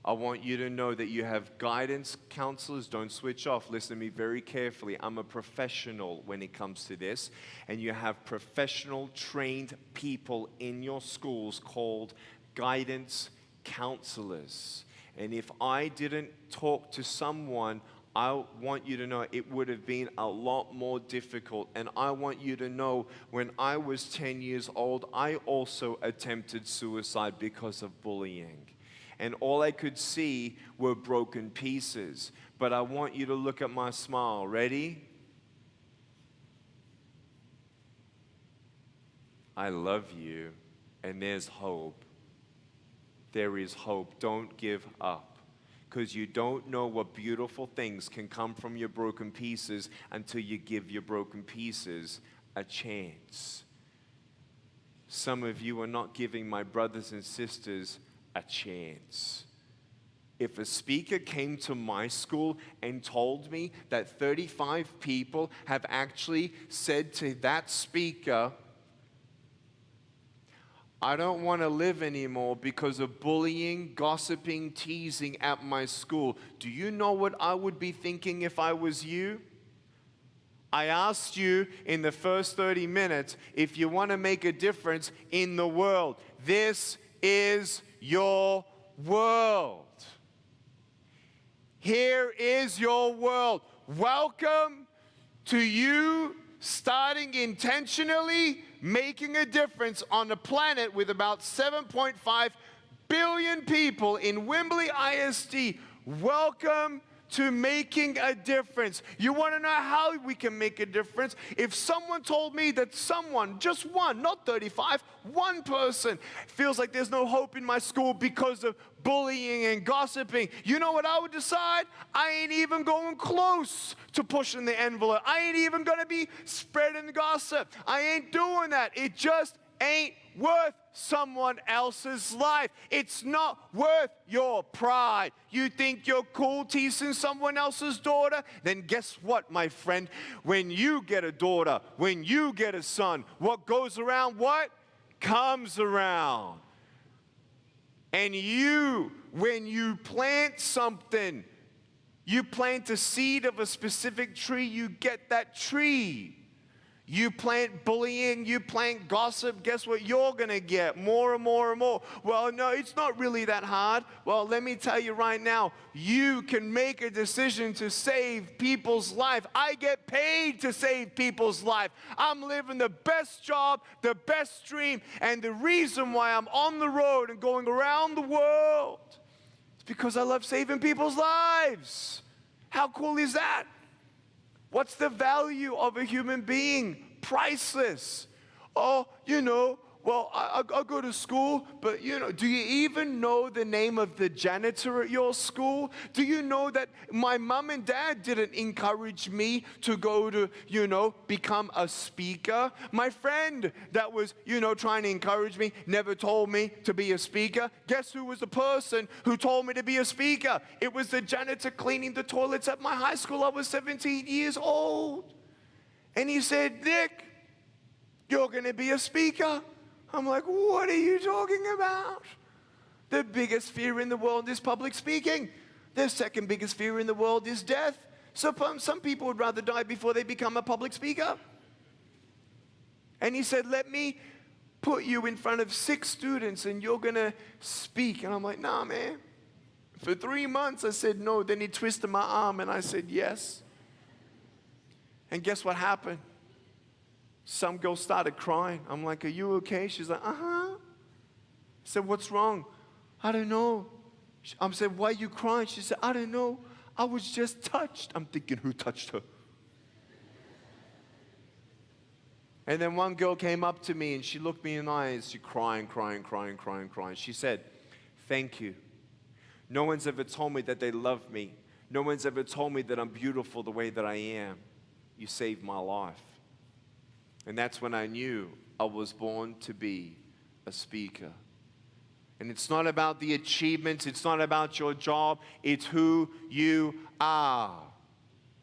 I want you to know that you have guidance counselors. Don't switch off. Listen to me very carefully. I'm a professional when it comes to this. And you have professional trained people in your schools called guidance counselors. And if I didn't talk to someone, I want you to know it would have been a lot more difficult. And I want you to know when I was 10 years old, I also attempted suicide because of bullying. And all I could see were broken pieces. But I want you to look at my smile. Ready? I love you, and there's hope. There is hope. Don't give up. Because you don't know what beautiful things can come from your broken pieces until you give your broken pieces a chance. Some of you are not giving my brothers and sisters a chance. If a speaker came to my school and told me that 35 people have actually said to that speaker, I don't want to live anymore because of bullying, gossiping, teasing at my school. Do you know what I would be thinking if I was you? I asked you in the first 30 minutes if you want to make a difference in the world. This is your world. Here is your world. Welcome to you starting intentionally making a difference on a planet with about 7.5 billion people in Wimberley ISD. Welcome to making a difference. You want to know how we can make a difference? If someone told me that someone, just one, not 35, one person feels like there's no hope in my school because of bullying and gossiping, you know what I would decide? I ain't even going close to pushing the envelope. I ain't even going to be spreading gossip. I ain't doing that. It just ain't worth someone else's life. It's not worth your pride. You think you're cool teasing someone else's daughter? Then guess what, my friend? When you get a daughter, when you get a son, what goes around, what comes around. And you, when you plant something, you plant a seed of a specific tree, you get that tree. You plant bullying, you plant gossip, guess what you're going to get? More and more and more. Well, no, it's not really that hard. Well, let me tell you right now, you can make a decision to save people's life. I get paid to save people's life. I'm living the best job, the best dream, and the reason why I'm on the road and going around the world is because I love saving people's lives. How cool is that? What's the value of a human being? Priceless. Oh, well, I go to school, but do you even know the name of the janitor at your school? Do you know that my mom and dad didn't encourage me to go to, become a speaker? My friend that was, trying to encourage me never told me to be a speaker. Guess who was the person who told me to be a speaker? It was the janitor cleaning the toilets at my high school. I was 17 years old. And he said, Nick, you're going to be a speaker. I'm like, what are you talking about? The biggest fear in the world is public speaking. The second biggest fear in the world is death. So some people would rather die before they become a public speaker. And he said, let me put you in front of 6 students and you're going to speak. And I'm like, nah, man. For 3 months, I said no. Then he twisted my arm and I said yes. And guess what happened? Some girl started crying. I'm like, are you okay? She's like, uh-huh. I said, what's wrong? I don't know. I said, why are you crying? She said, I don't know. I was just touched. I'm thinking, who touched her? And then one girl came up to me and she looked me in the eyes. She crying. She said, thank you. No one's ever told me that they love me. No one's ever told me that I'm beautiful the way that I am. You saved my life. And that's when I knew I was born to be a speaker. And it's not about the achievements. It's not about your job. It's who you are.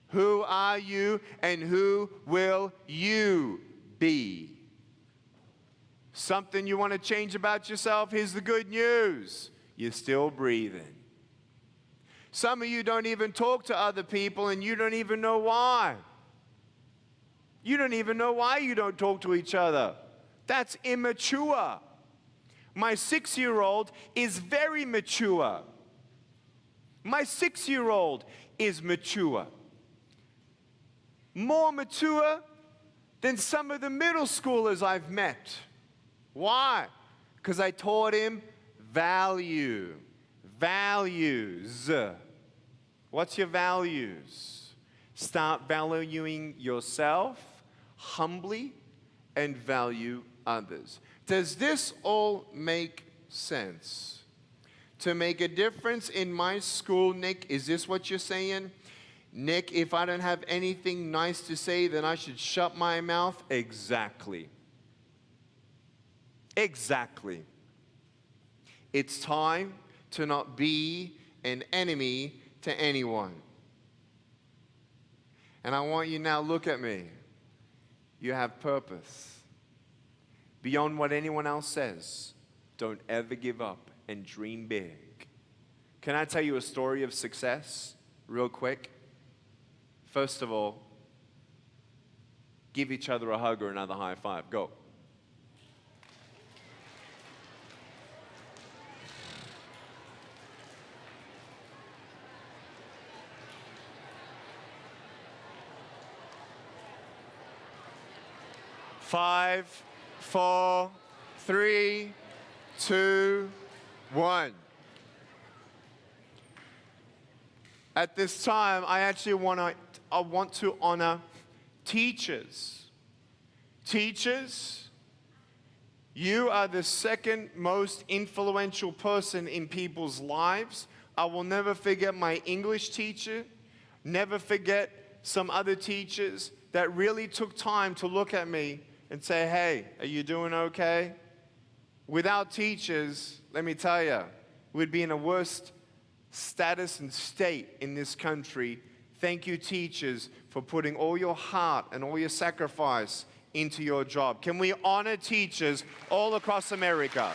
Who are you and who will you be? Something you want to change about yourself? Here's the good news. You're still breathing. Some of you don't even talk to other people and you don't even know why. You don't even know why you don't talk to each other. That's immature. My 6-year-old is very mature. My 6-year-old is mature. More mature than some of the middle schoolers I've met. Why? Because I taught him values. What's your values? Start valuing yourself humbly and value others. Does this all make sense? To make a difference in my school, Nick, is this what you're saying? Nick, if I don't have anything nice to say, then I should shut my mouth? Exactly. Exactly. It's time to not be an enemy to anyone. And I want you now, look at me. You have purpose. Beyond what anyone else says, don't ever give up and dream big. Can I tell you a story of success real quick? First of all, give each other a hug or another high five. Go. Five, 4, 3, 2, 1. At this time, I want to honor teachers. Teachers, you are the second most influential person in people's lives. I will never forget my English teacher, never forget some other teachers that really took time to look at me and say, hey, are you doing okay? Without teachers, let me tell you, we'd be in a worse status and state in this country. Thank you, teachers, for putting all your heart and all your sacrifice into your job. Can we honor teachers all across America?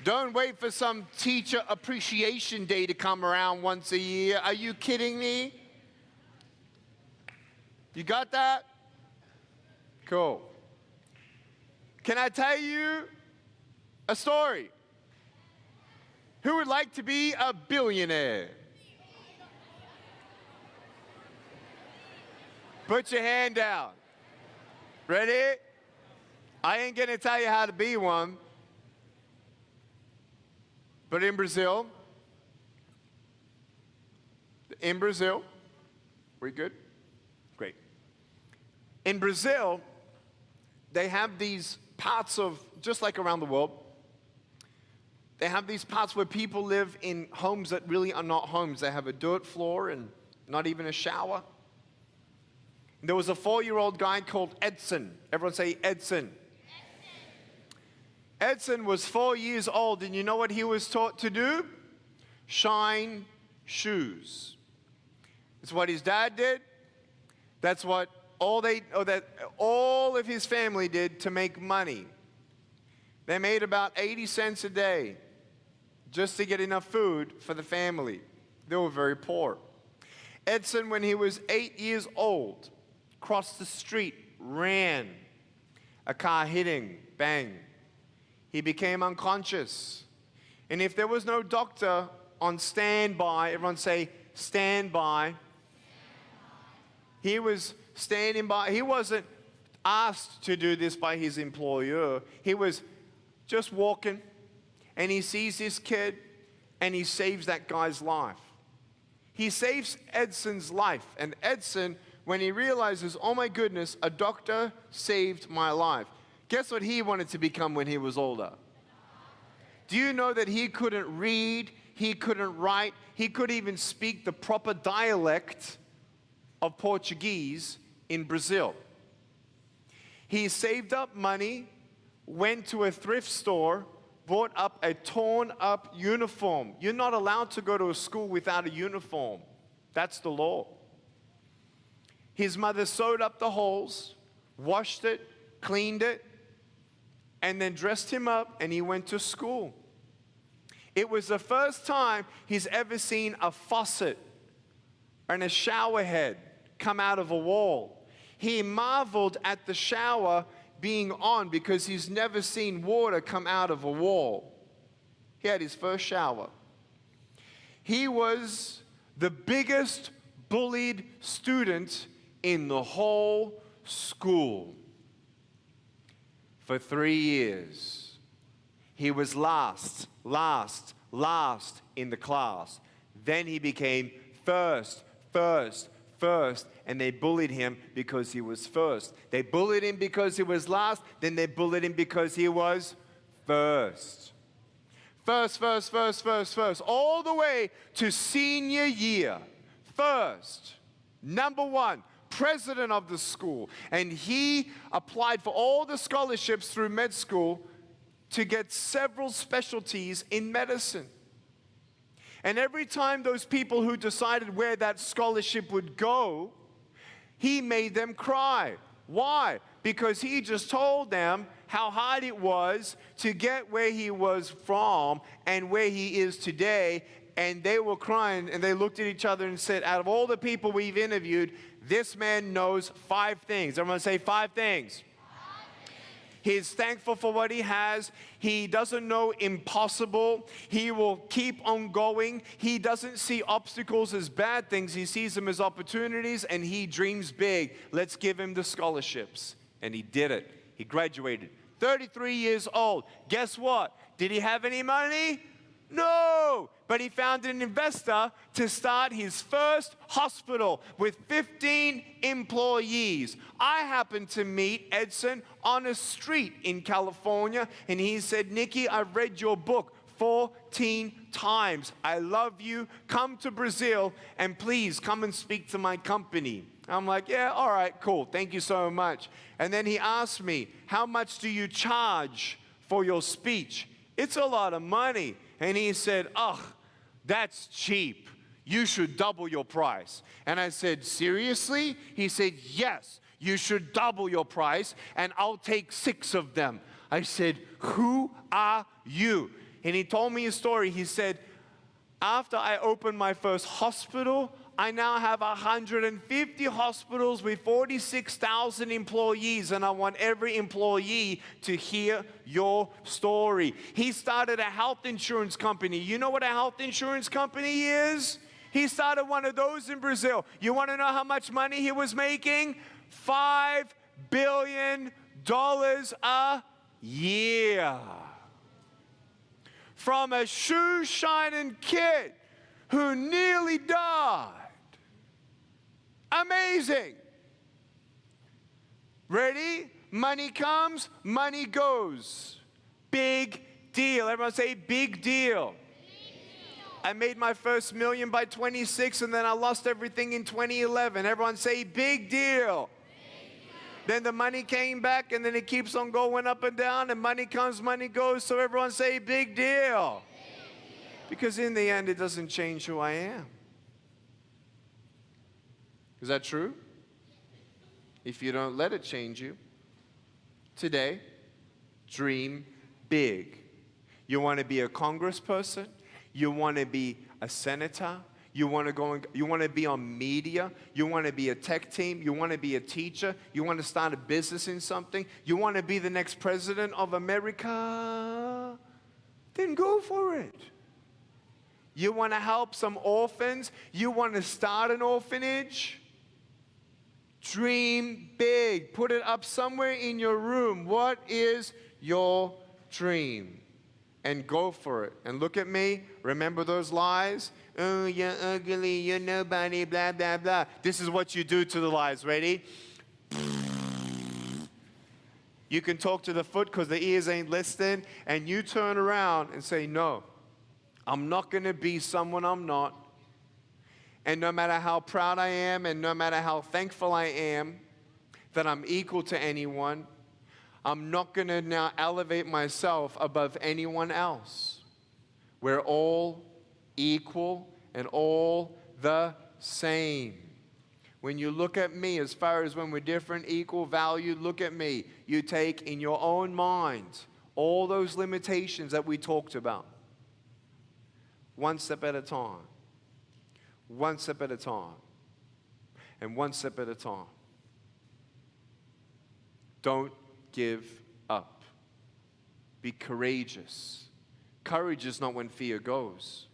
Don't wait for some teacher appreciation day to come around once a year. Are you kidding me? You got that? Cool. Can I tell you a story? Who would like to be a billionaire? Put your hand down. Ready? I ain't gonna tell you how to be one. But in Brazil, we good? Great. In Brazil, they have these parts of, just like around the world, they have these parts where people live in homes that really are not homes. They have a dirt floor and not even a shower. There was a 4-year-old guy called Edson. Everyone say Edson. Edson was 4 years old, and you know what he was taught to do? Shine shoes. It's what his dad did. That's what all of his family did to make money. They made about 80 cents a day just to get enough food for the family. They were very poor. Edson, when he was 8 years old, crossed the street, ran. A car hit him, bang. He became unconscious. And if there was no doctor on standby, everyone say standby. He was standing by. He wasn't asked to do this by his employer. He was just walking, and he sees this kid, and he saves that guy's life. He saves Edson's life, and Edson, when he realizes, oh my goodness, a doctor saved my life. Guess what he wanted to become when he was older? Do you know that he couldn't read, he couldn't write, he couldn't even speak the proper dialect of Portuguese in Brazil? He saved up money, went to a thrift store, bought up a torn up uniform. You're not allowed to go to a school without a uniform. That's the law. His mother sewed up the holes, washed it, cleaned it, and then dressed him up, and he went to school. It was the first time he's ever seen a faucet and a shower head come out of a wall. He marveled at the shower being on because he's never seen water come out of a wall. He had his first shower. He was the biggest bullied student in the whole school. For 3 years, he was last in the class. Then he became first, and they bullied him because he was first. They bullied him because he was last, then they bullied him because he was first. First, all the way to senior year. First, number one, president of the school. And he applied for all the scholarships through med school to get several specialties in medicine. And every time those people who decided where that scholarship would go, he made them cry. Why? Because he just told them how hard it was to get where he was from and where he is today. And they were crying, and they looked at each other and said, out of all the people we've interviewed, this man knows 5 things. Everyone say 5 things. He's thankful for what he has. He doesn't know impossible. He will keep on going. He doesn't see obstacles as bad things. He sees them as opportunities, and he dreams big. Let's give him the scholarships. And he did it. He graduated. 33 years old. Guess what? Did he have any money? No, but he found an investor to start his first hospital with 15 employees. I happened to meet Edson on a street in California, and he said, Nikki, I've read your book 14 times. I love you. Come to Brazil, and please come and speak to my company. I'm like, yeah, all right, cool. Thank you so much. And then he asked me, how much do you charge for your speech? It's a lot of money. And he said, ugh, that's cheap. You should double your price. And I said, seriously? He said, yes, you should double your price, and I'll take 6 of them. I said, who are you? And he told me a story. He said, after I opened my first hospital, I now have 150 hospitals with 46,000 employees, and I want every employee to hear your story. He started a health insurance company. You know what a health insurance company is? He started one of those in Brazil. You want to know how much money he was making? $5 billion a year. From a shoe-shining kid who nearly died. Amazing. Ready? Money comes, money goes. Big deal. Everyone say big deal. I made my first million by 26 and then I lost everything in 2011. Everyone say big deal. Then the money came back and then it keeps on going up and down and money comes, money goes. So everyone say big deal. Because in the end it doesn't change who I am. Is that true? If you don't let it change you. Today, dream big. You want to be a congressperson? You want to be a senator? You want to be on media? You want to be a tech team? You want to be a teacher? You want to start a business in something? You want to be the next president of America? Then go for it. You want to help some orphans? You want to start an orphanage? Dream big. Put it up somewhere in your room. What is your dream? And go for it. And look at me. Remember those lies? Oh, you're ugly. You're nobody. Blah, blah, blah. This is what you do to the lies. Ready? You can talk to the foot because the ears ain't listening. And you turn around and say, no, I'm not going to be someone I'm not. And no matter how proud I am and no matter how thankful I am that I'm equal to anyone, I'm not going to now elevate myself above anyone else. We're all equal and all the same. When you look at me, as far as when we're different, equal, valued, look at me. You take in your own mind all those limitations that we talked about. One step at a time. One step at a time. And one step at a time. Don't give up. Be courageous. Courage is not when fear goes.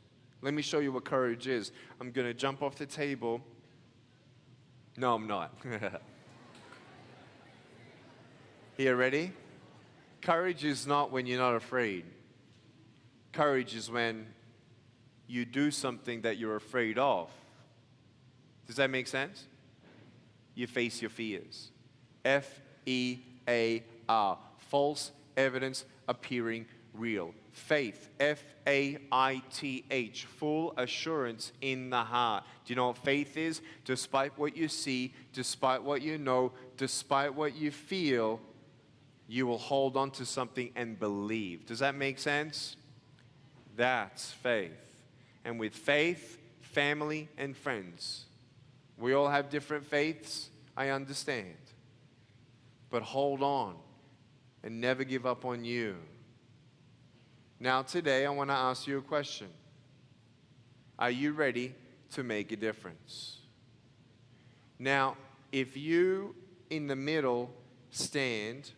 Let me show you what courage is. I'm going to jump off the table. No, I'm not. Here, ready? Courage is not when you're not afraid. Courage is when you do something that you're afraid of. Does that make sense? You face your fears. F-E-A-R. False evidence appearing real. Faith. F-A-I-T-H. Full assurance in the heart. Do you know what faith is? Despite what you see, despite what you know, despite what you feel, you will hold on to something and believe. Does that make sense? That's faith. And with faith, family, and friends. We all have different faiths, I understand. But hold on and never give up on you. Now today, I want to ask you a question. Are you ready to make a difference? Now, if you in the middle stand,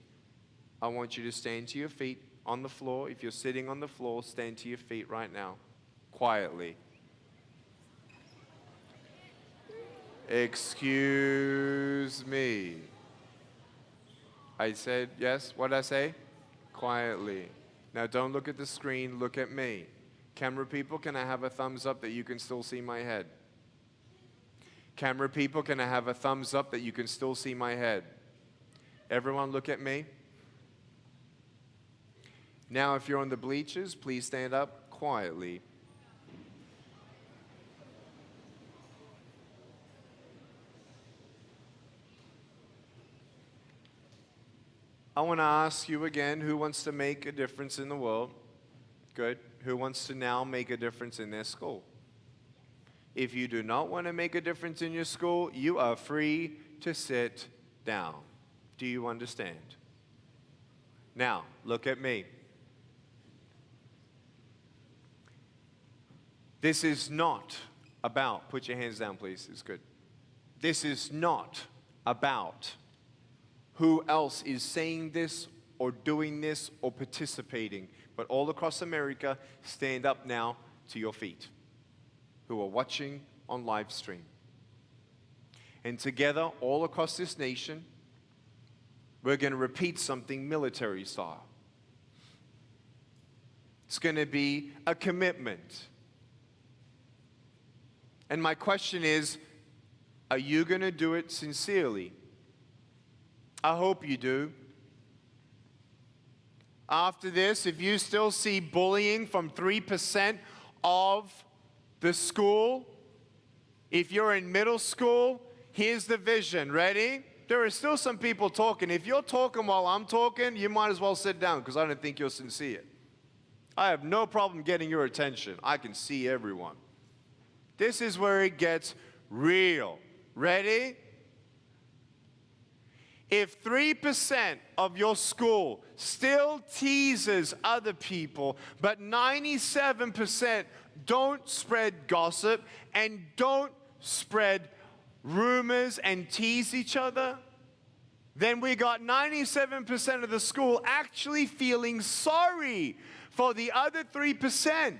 I want you to stand to your feet on the floor. If you're sitting on the floor, stand to your feet right now. Quietly. Excuse me. I said yes. What did I say? Quietly. Now don't look at the screen. Look at me. Camera people, can I have a thumbs up that you can still see my head? Camera people, can I have a thumbs up that you can still see my head? Everyone look at me. Now if you're on the bleachers, please stand up quietly. I want to ask you again, who wants to make a difference in the world? Good. Who wants to now make a difference in their school? If you do not want to make a difference in your school, you are free to sit down. Do you understand? Now, look at me. This is not about, put your hands down please, it's good. This is not about who else is saying this or doing this or participating, but all across America, stand up now to your feet who are watching on live stream. And together, all across this nation, we're going to repeat something military style. It's going to be a commitment. And my question is, are you going to do it sincerely? I hope you do. After this, if you still see bullying from 3% of the school, if you're in middle school, here's the vision. Ready? There are still some people talking. If you're talking while I'm talking, you might as well sit down because I don't think you're sincere. I have no problem getting your attention. I can see everyone. This is where it gets real. Ready? If 3% of your school still teases other people, but 97% don't spread gossip and don't spread rumors and tease each other, then we got 97% of the school actually feeling sorry for the other 3%.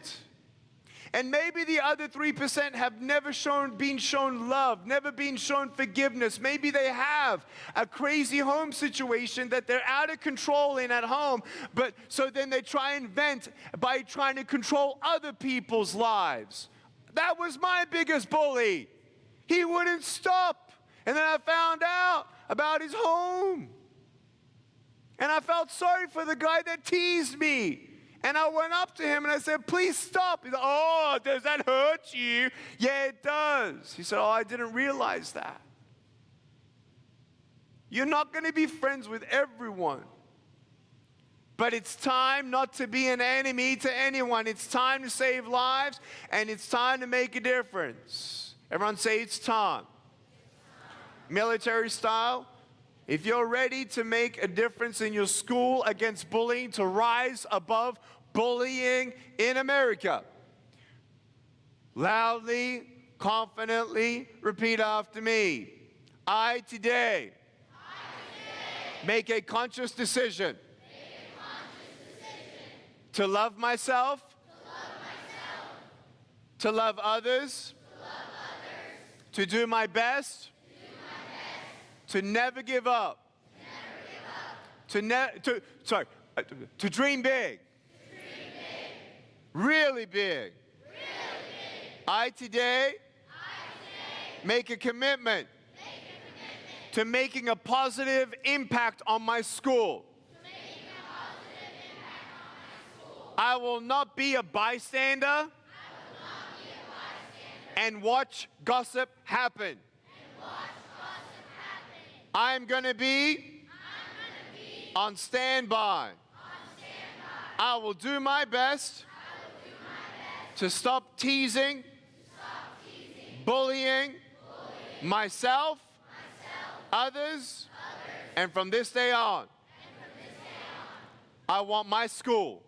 And maybe the other 3% have never been shown love, never been shown forgiveness. Maybe they have a crazy home situation that they're out of control in at home, but so then they try and vent by trying to control other people's lives. That was my biggest bully. He wouldn't stop. And then I found out about his home. And I felt sorry for the guy that teased me. And I went up to him and I said, please stop. He's like, oh, does that hurt you? Yeah, it does. He said, oh, I didn't realize that. You're not going to be friends with everyone. But it's time not to be an enemy to anyone. It's time to save lives and it's time to make a difference. Everyone say it's time. Military style. If you're ready to make a difference in your school against bullying, to rise above bullying in America, loudly, confidently, repeat after me. I today make a conscious decision to love myself, to love others, to do my best, to never give up. To dream big. Really big. I today make a commitment to making a positive impact on my school. I will not be a bystander and watch gossip happen. I'm going to be on standby. I will do my best to stop teasing, bullying myself, others, and from this day on, I want my school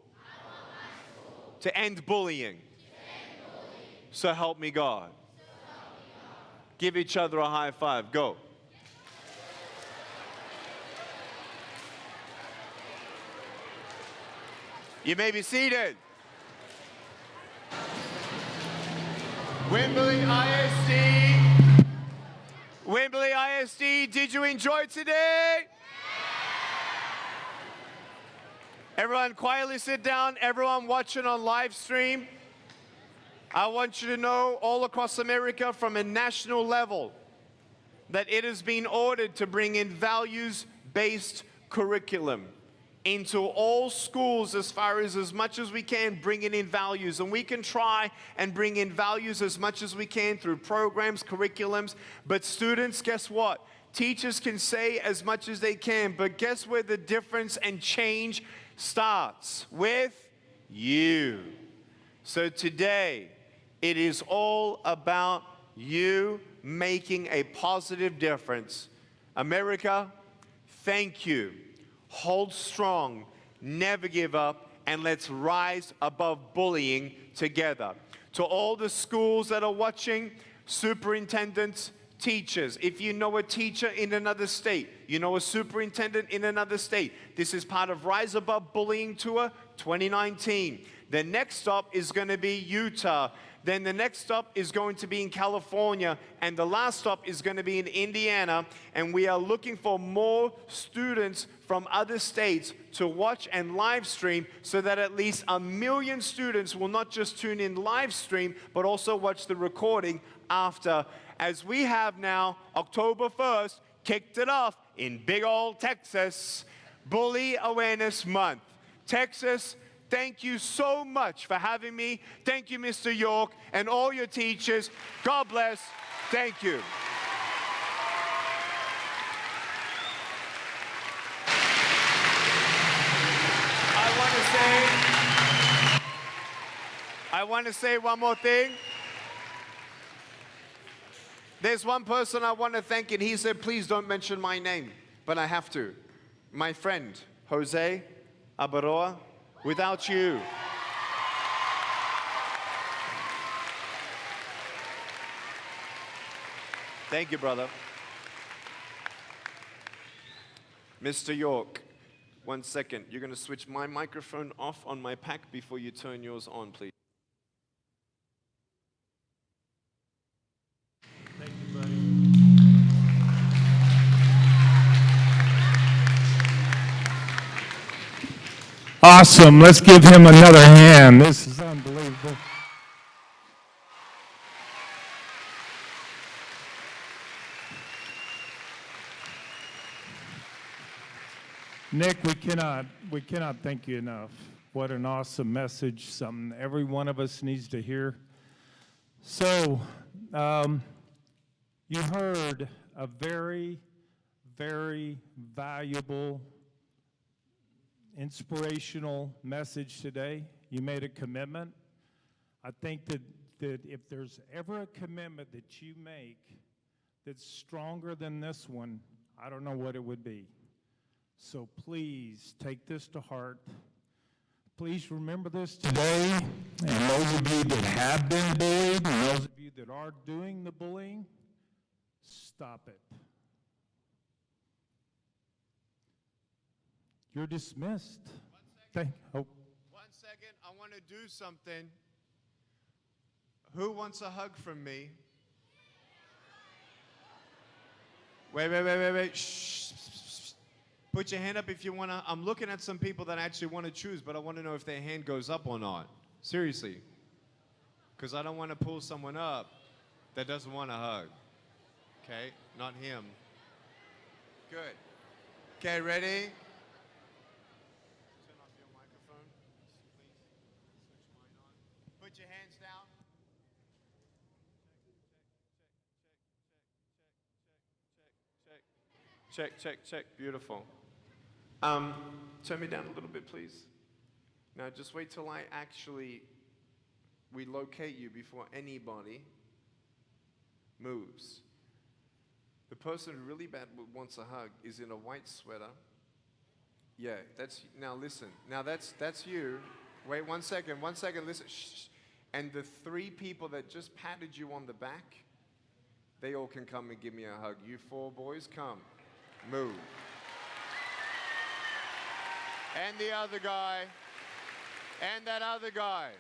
to end bullying. So help me God. Give each other a high five. Go. You may be seated. Wembley ISD. Wembley ISD, did you enjoy today? Everyone quietly sit down. Everyone watching on live stream, I want you to know all across America from a national level that it has been ordered to bring in values-based curriculum into all schools as much as we can, bringing in values. And we can try and bring in values as much as we can through programs, curriculums. But students, guess what? Teachers can say as much as they can, but guess where the difference and change starts? With you. So today, it is all about you making a positive difference. America, thank you. Hold strong, never give up, and let's rise above bullying together. To all the schools that are watching, superintendents, teachers. If you know a teacher in another state, you know a superintendent in another state, this is part of Rise Above Bullying Tour 2019. The next stop is going to be Utah. Then the next stop is going to be in California. And the last stop is going to be in Indiana. And we are looking for more students from other states to watch and live stream so that at least 1 million students will not just tune in live stream, but also watch the recording after. As we have now, October 1st, kicked it off in big old Texas, Bully Awareness Month. Texas, thank you so much for having me. Thank you, Mr. York, and all your teachers. God bless. Thank you. I want to say one more thing. There's one person I want to thank, and he said, please don't mention my name, but I have to. My friend, Jose Abaroa, without you. Thank you, brother. Mr. York, 1 second. You're going to switch my microphone off on my pack before you turn yours on, please. Thank you, buddy. Awesome. Let's give him another hand. This is unbelievable. Nick, we cannot thank you enough. What an awesome message, something every one of us needs to hear. So, you heard a very, very valuable, inspirational message today. You made a commitment. I think that if there's ever a commitment that you make that's stronger than this one, I don't know what it would be. So please take this to heart. Please remember this today. And those of you that have been bullied, and those of you that are doing the bullying, stop it. You're dismissed. 1 second, I want to do something. Who wants a hug from me? Wait. Shh. Put your hand up if you want to. I'm looking at some people that actually want to choose, but I want to know if their hand goes up or not. Seriously. Because I don't want to pull someone up that doesn't want a hug. Okay? Not him. Good. Okay, ready? Turn off your microphone, please. Switch mine on. Put your hands down. Check. Beautiful. Turn me down a little bit, please. Now, just wait till we locate you before anybody moves. The person who really bad wants a hug is in a white sweater. Yeah, now listen. Now that's you. Wait 1 second, listen. Shh. And the 3 people that just patted you on the back, they all can come and give me a hug. You 4 boys, come. Move. And the other guy. And that other guy.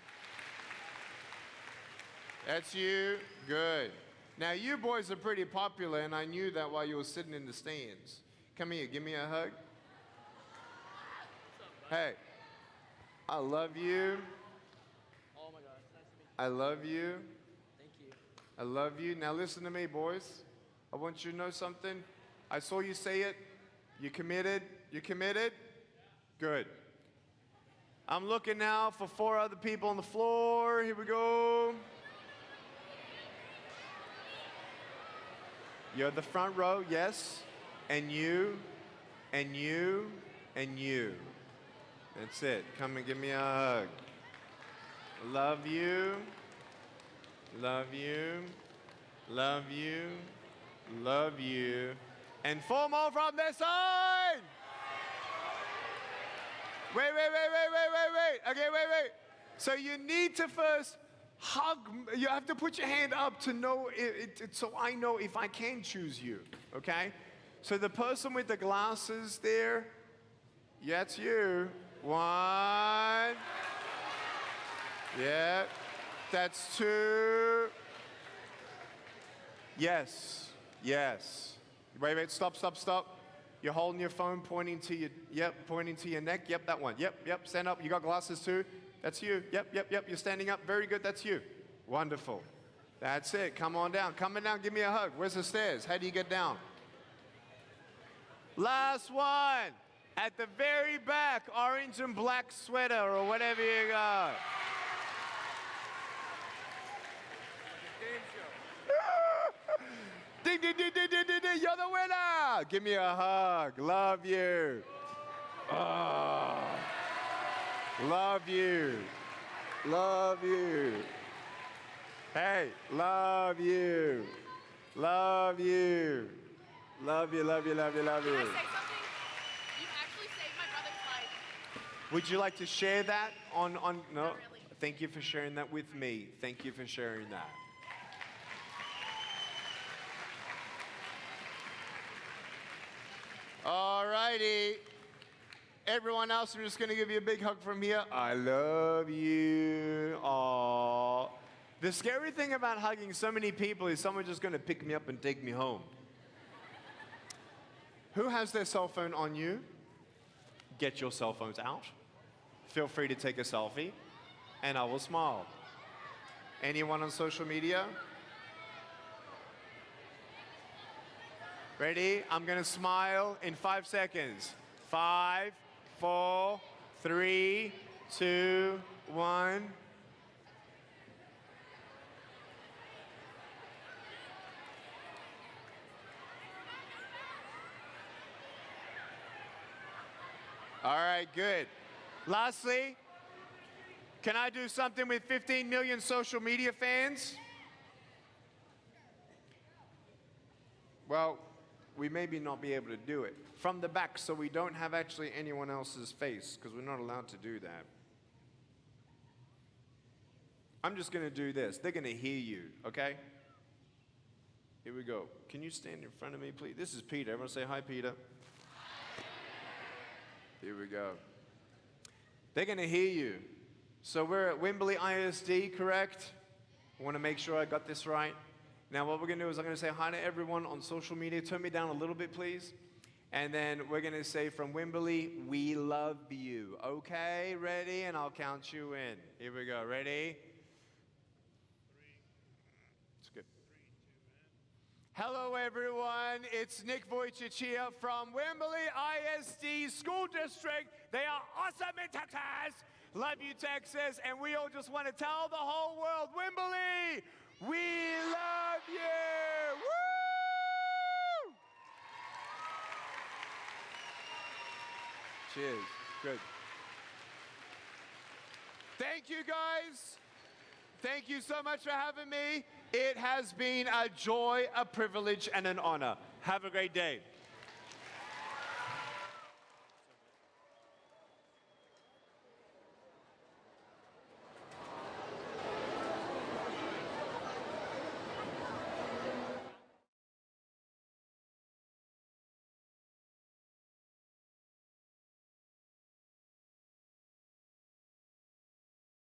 That's you. Good. Now, you boys are pretty popular, and I knew that while you were sitting in the stands. Come here, give me a hug. Hey, I love you. Oh my God, it's nice to meet you. I love you. Thank you. I love you. Now listen to me, boys. I want you to know something. I saw you say it. You committed? You committed? Good. I'm looking now for 4 other people on the floor. Here we go. You're the front row, yes. And you, and you, and you. That's it. Come and give me a hug. Love you. Love you. Love you. Love you. And 4 more from this side. Wait. Okay, wait. So you need to first Hug. You have to put your hand up to know so I know if I can choose you. Okay? So the person with the glasses there, yeah, it's you. One. Yeah. That's two. Yes. Yes. Wait, stop. You're holding your phone, pointing to your neck. Yep, that one. Yep, stand up. You got glasses too? That's you. Yep. You're standing up. Very good, that's you. Wonderful. That's it. Come on down. Coming down, give me a hug. Where's the stairs? How do you get down? Last one. At the very back, orange and black sweater or whatever you got. Ding, you're the winner. Give me a hug. Love you. Oh. Love you. Love you. Hey, love you. Love you. Love you. Can I say something? You actually saved my brother's life. Would you like to share that on no? Not really. Thank you for sharing that with me. Thank you for sharing that. All righty. Everyone else, I'm just going to give you a big hug from here. I love you. Aww. The scary thing about hugging so many people is someone's just going to pick me up and take me home. Who has their cell phone on you? Get your cell phones out. Feel free to take a selfie, and I will smile. Anyone on social media? Ready? I'm going to smile in 5 seconds. 5, 4, 3, 2, 1. All right, good. Lastly, can I do something with 15 million social media fans? Well, we maybe not be able to do it. From the back, so we don't have actually anyone else's face, because we're not allowed to do that. I'm just going to do this. They're going to hear you, okay? Here we go. Can you stand in front of me, please? This is Peter. Everyone say hi, Peter. Here we go. They're going to hear you. So we're at Wimberley ISD, correct? I want to make sure I got this right. Now what we're going to do is I'm going to say hi to everyone on social media. Turn me down a little bit, please. And then we're going to say from Wimberley, we love you. Okay, ready? And I'll count you in. Here we go. Ready? 3. It's good. 3, 2, 1. Hello, everyone. It's Nick Vujicic here from Wimberley ISD School District. They are awesome in Texas. Love you, Texas. And we all just want to tell the whole world, Wimberley, we love you! Woo! Cheers. Good. Thank you, guys. Thank you so much for having me. It has been a joy, a privilege, and an honor. Have a great day.